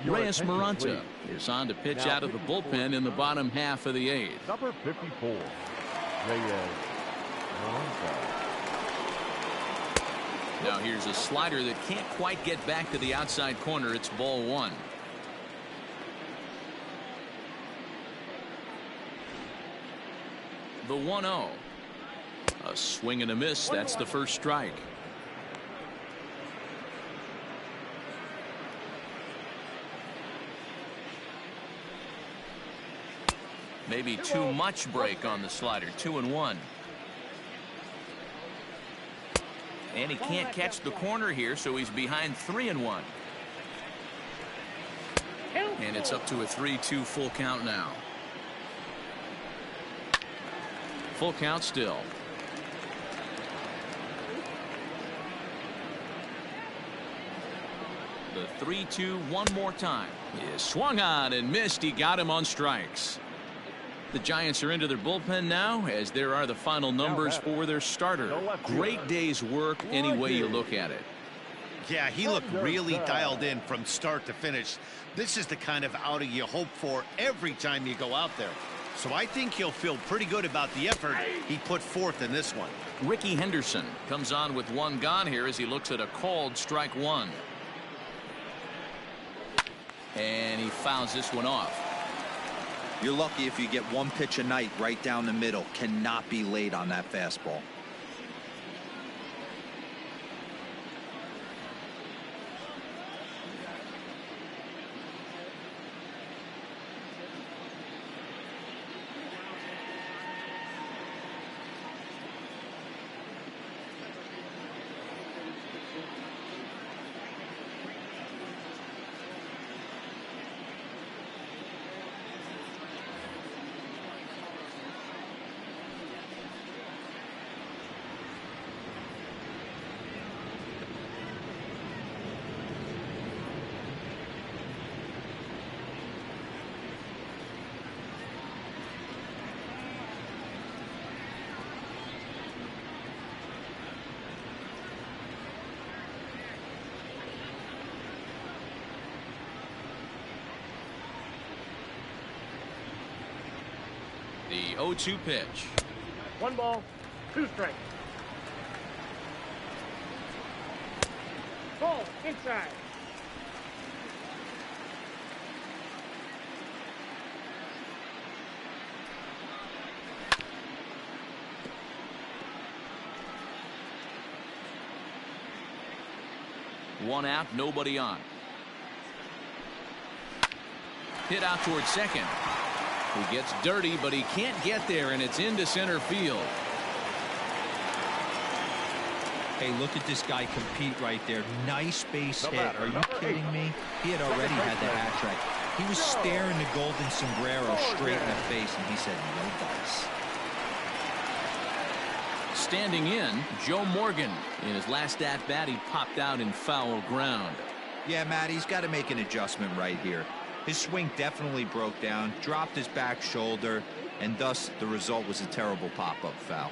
Reyes Maranta is on to pitch out of the bullpen in the bottom half of the eighth. Number 54, Reyes Maranta. Now here's a slider that can't quite get back to the outside corner. It's ball one. The 1-0. A swing and a miss. That's the first strike. Maybe too much break on the slider. 2-1. And he can't catch the corner here, so he's behind 3-1. And it's up to a 3-2 full count now. Full count still. The 3-2 one more time. He is swung on and missed. He got him on strikes. The Giants are into their bullpen now, as there are the final numbers for their starter. Great day's work any way you look at it. Yeah, he looked really dialed in from start to finish. This is the kind of outing you hope for every time you go out there. So I think he'll feel pretty good about the effort he put forth in this one. Ricky Henderson comes on with one gone here as he looks at a called strike one. And he fouls this one off. You're lucky if you get one pitch a night right down the middle. Cannot be late on that fastball. The 0-2 pitch. 1 ball, 2 strikes. Ball inside. One out, nobody on. Hit out towards second. He gets dirty, but he can't get there, and it's into center field. Hey, look at this guy compete right there. Nice base hit. Are you kidding me? He had already had the hat trick. He was staring the golden sombrero straight in the face, and he said, no dice. Standing in, Joe Morgan. In his last at-bat, he popped out in foul ground. Yeah, Matt, he's got to make an adjustment right here. His swing definitely broke down, dropped his back shoulder, and thus the result was a terrible pop-up foul.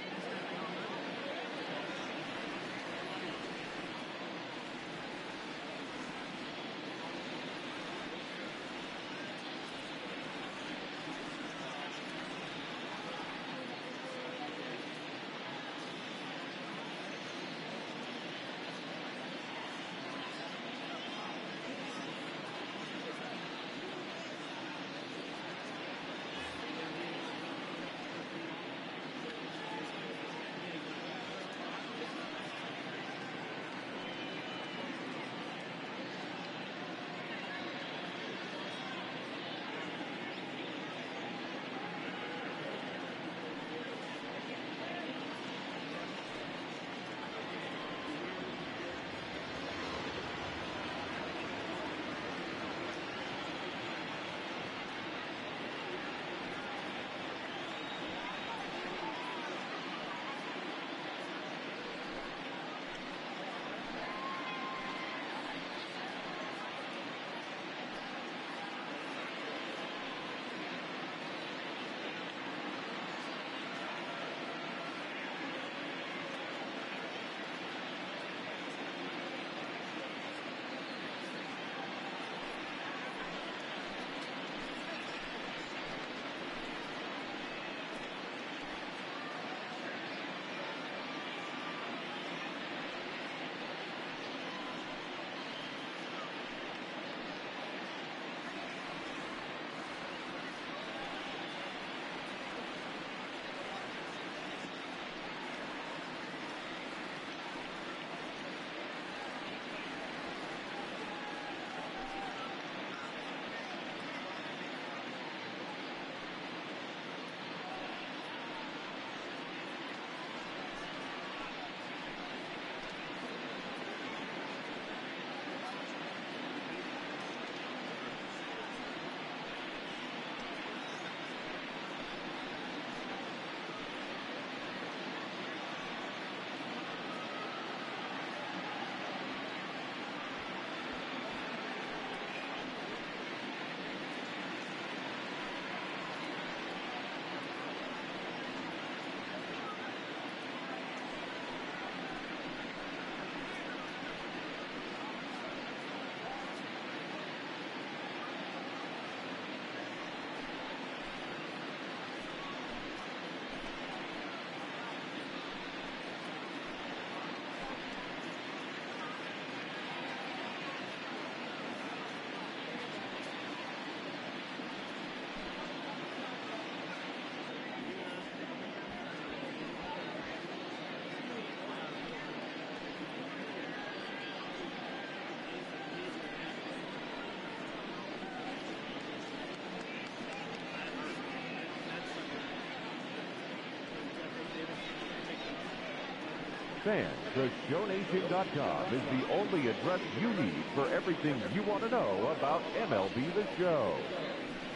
fans, theshowNation.com is the only address you need for everything you want to know about MLB The Show.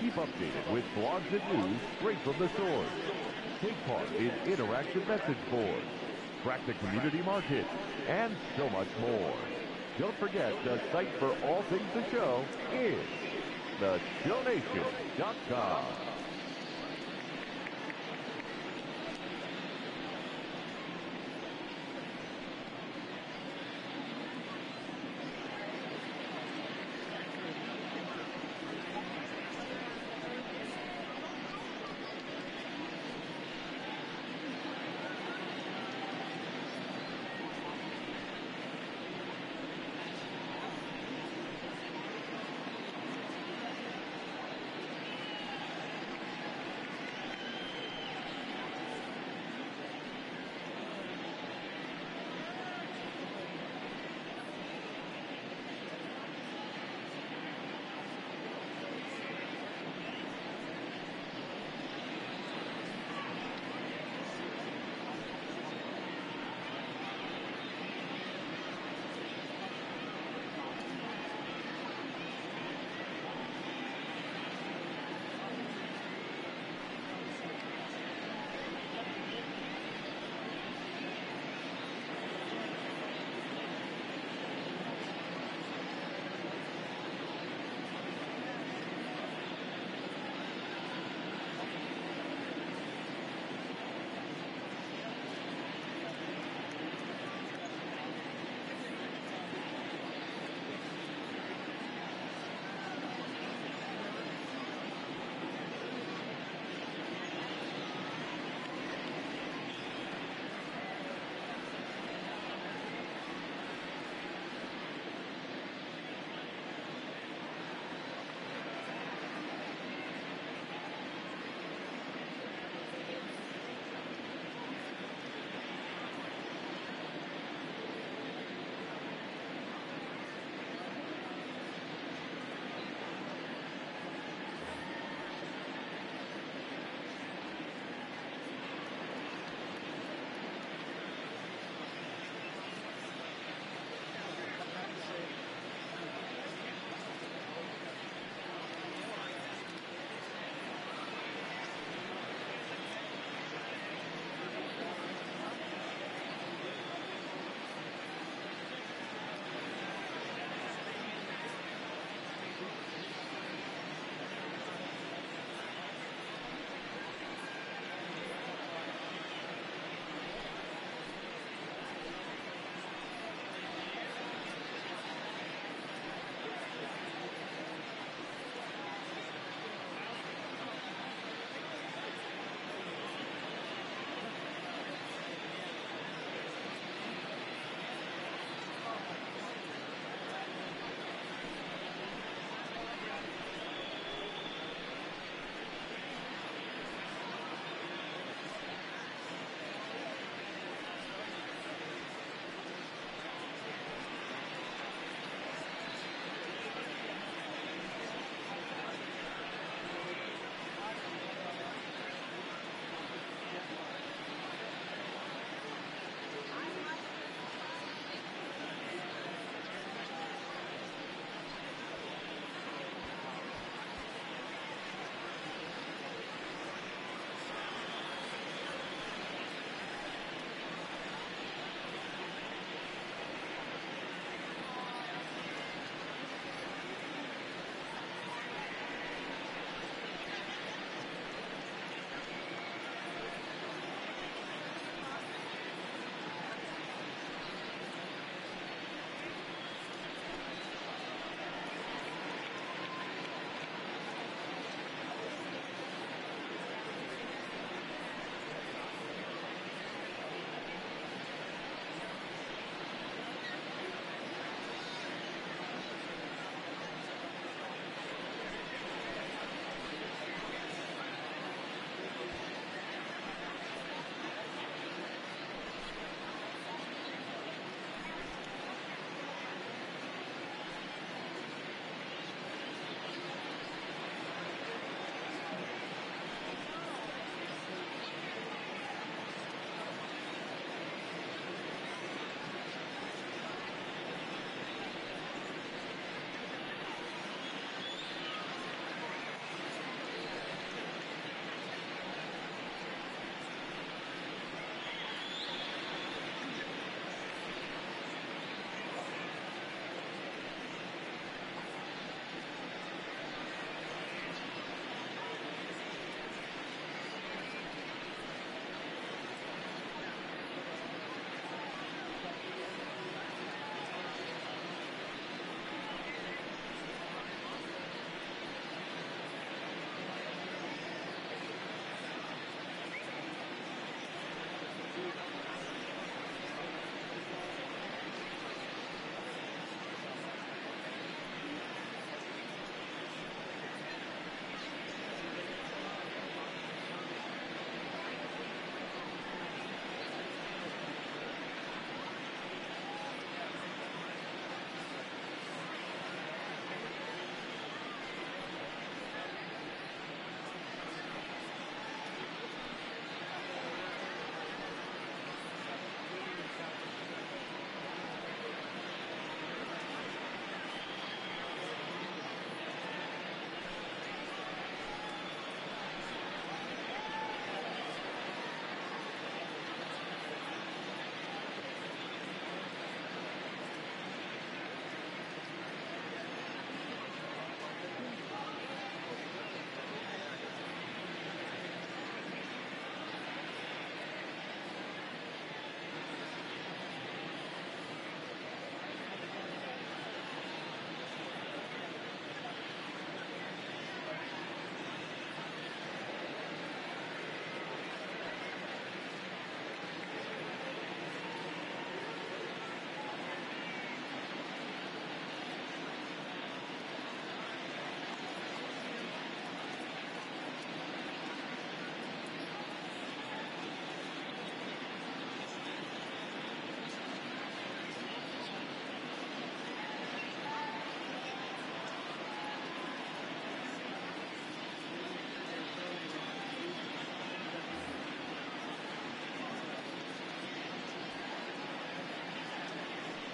Keep updated with blogs and news straight from the source. Take part in interactive message boards, track the community market, and so much more. Don't forget, the site for all things The Show is theshowNation.com.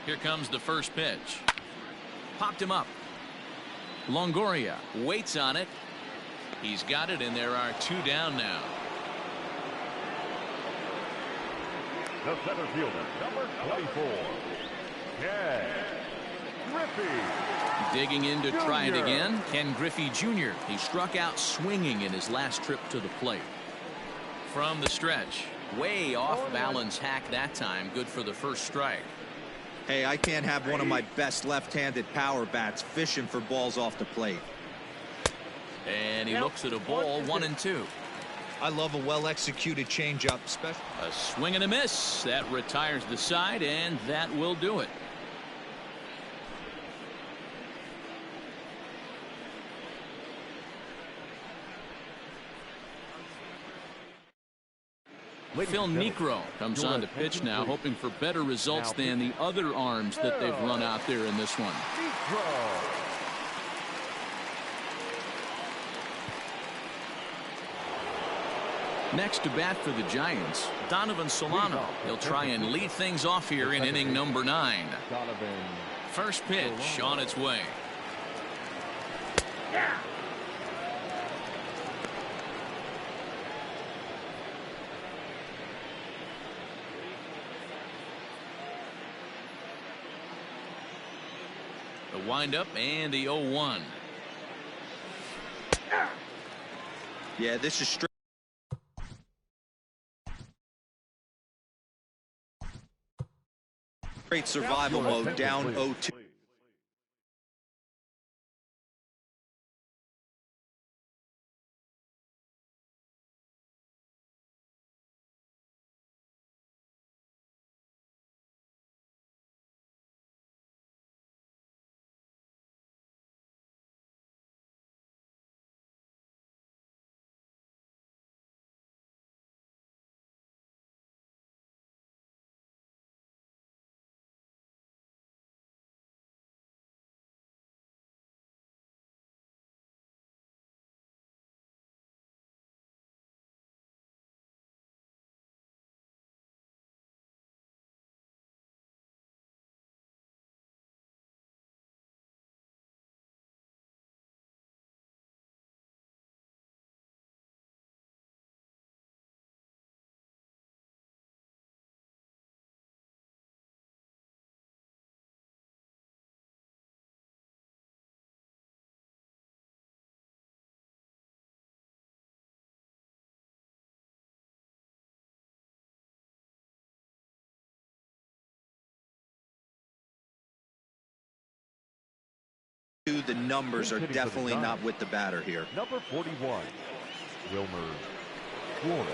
Here comes the first pitch. Popped him up. Longoria waits on it. He's got it, and there are 2 down now. The center fielder, number 24, Ken Griffey. Digging in to try it again. Ken Griffey Jr. He struck out swinging in his last trip to the plate. From the stretch, way off balance hack that time. Good for the first strike. Hey, I can't have one of my best left-handed power bats fishing for balls off the plate. And he looks at a ball, 1-2. I love a well-executed changeup. A swing and a miss. That retires the side, and that will do it. Phil Niekro comes on to pitch now, hoping for better results than the other arms that they've run out there in this one. Next to bat for the Giants, Donovan Solano. He'll try and lead things off here in inning number 9. First pitch on its way. The windup and the 0-1. Yeah, this is straight. Great survival mode, down 0-2. The numbers are definitely not with the batter here. Number 41, Wilmer Flores.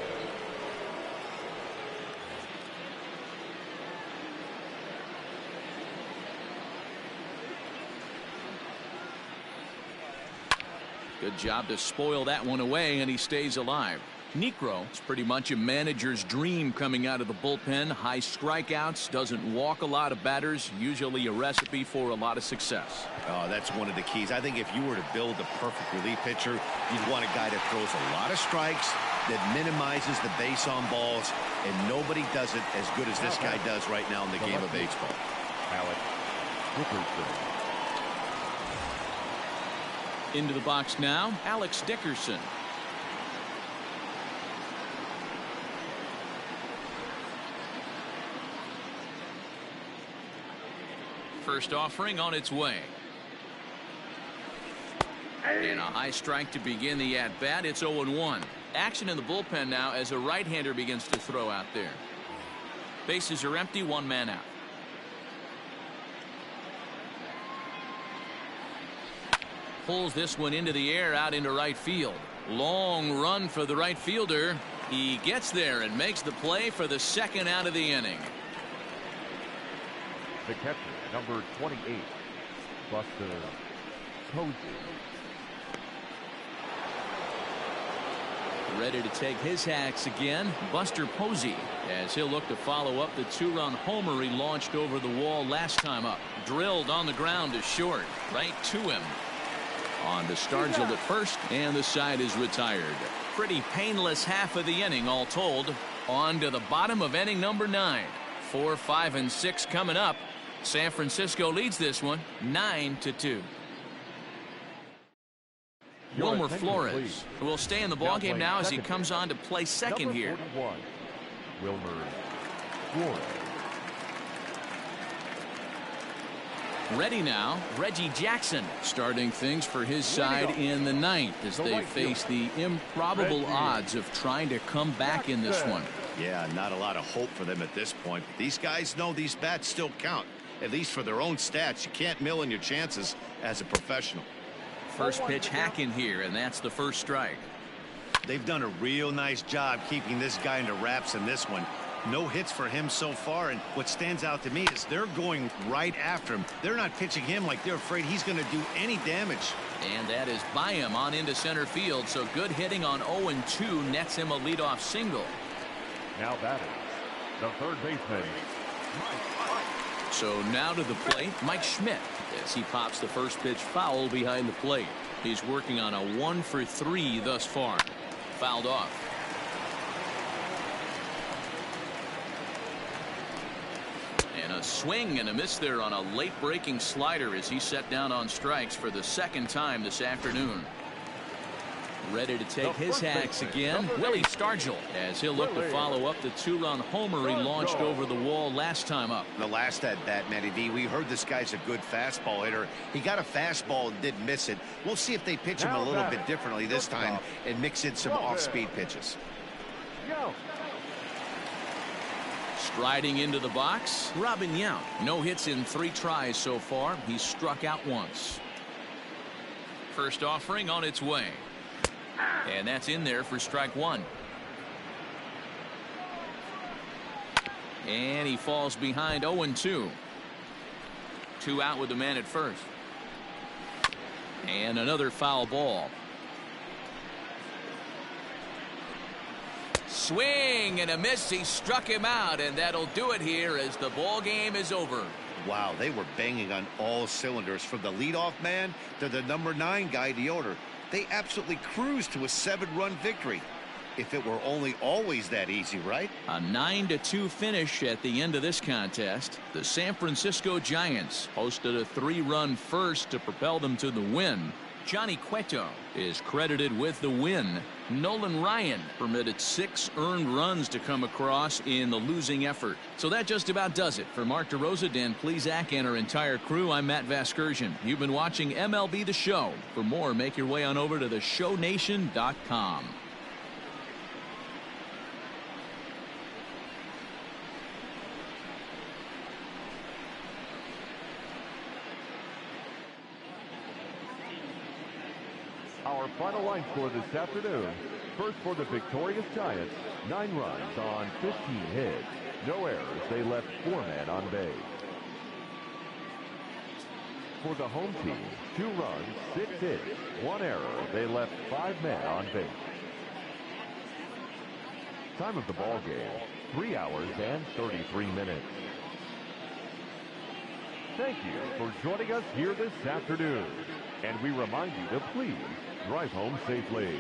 Good job to spoil that one away, and he stays alive. Niekro is pretty much a manager's dream coming out of the bullpen. High strikeouts, doesn't walk a lot of batters, usually a recipe for a lot of success. Oh, that's one of the keys. I think if you were to build a perfect relief pitcher, you'd want a guy that throws a lot of strikes, that minimizes the base on balls, and nobody does it as good as this guy does right now in the game of baseball. Alex Dickerson. Into the box now, Alex Dickerson. First offering on its way. And a high strike to begin the at-bat. It's 0-1. Action in the bullpen now as a right-hander begins to throw out there. Bases are empty, 1 man out. Pulls this one into the air out into right field. Long run for the right fielder. He gets there and makes the play for the second out of the inning. The catcher, number 28, Buster Posey. Ready to take his hacks again, Buster Posey, as he'll look to follow up the 2-run homer he launched over the wall last time up. Drilled on the ground to short, right to him. On to Stargell at first, and the side is retired. Pretty painless half of the inning all told. On to the bottom of inning number 9. 4, 5, and 6 coming up. San Francisco leads this one 9-2. Wilmer Flores, who will stay in the ballgame now as he comes on to play second here. Wilmer Flores. Ready now, Reggie Jackson starting things for his side in the ninth as they face the improbable odds of trying to come back in this one. Yeah, not a lot of hope for them at this point. These guys know these bats still count, at least for their own stats. You can't mill in your chances as a professional. First pitch hack in here, and that's the first strike. They've done a real nice job keeping this guy into wraps in this one. No hits for him so far, and what stands out to me is they're going right after him. They're not pitching him like they're afraid he's going to do any damage. And that is by him on into center field, so good hitting on 0-2 nets him a leadoff single. Now batting, the third baseman. So now to the plate, Mike Schmidt, as he pops the first pitch foul behind the plate. He's working on a 1-for-3 thus far. Fouled off. And a swing and a miss there on a late breaking slider as he set down on strikes for the second time this afternoon. Ready to take his hacks again, Willie Stargell, as he'll look to follow up the two-run homer he launched over the wall last time up. The last at bat, Matty D, we heard this guy's a good fastball hitter. He got a fastball and did miss it. We'll see if they pitch him a little bit differently this time and mix in some off-speed pitches. Striding into the box, Robin Yount. No hits in 3 tries so far. He's struck out once. First offering on its way. And that's in there for strike 1. And he falls behind 0-2. 2 out with the man at first. And another foul ball. Swing and a miss. He struck him out, and that'll do it here as the ball game is over. Wow, they were banging on all cylinders from the leadoff man to the number 9 guy, the order. They absolutely cruised to a 7-run victory. If it were only always that easy, right? A 9-2 finish at the end of this contest. The San Francisco Giants hosted a 3-run first to propel them to the win. Johnny Cueto is credited with the win. Nolan Ryan permitted 6 earned runs to come across in the losing effort. So that just about does it. For Mark DeRosa, Dan Plesac, and our entire crew, I'm Matt Vasgersian. You've been watching MLB The Show. For more, make your way on over to theshownation.com. Our final line score this afternoon. First for the victorious Giants, 9 runs on 15 hits. No errors. They left 4 men on base. For the home team, 2 runs, 6 hits, 1 error. They left 5 men on base. Time of the ball game, 3 hours and 33 minutes. Thank you for joining us here this afternoon. And we remind you to please drive home safely.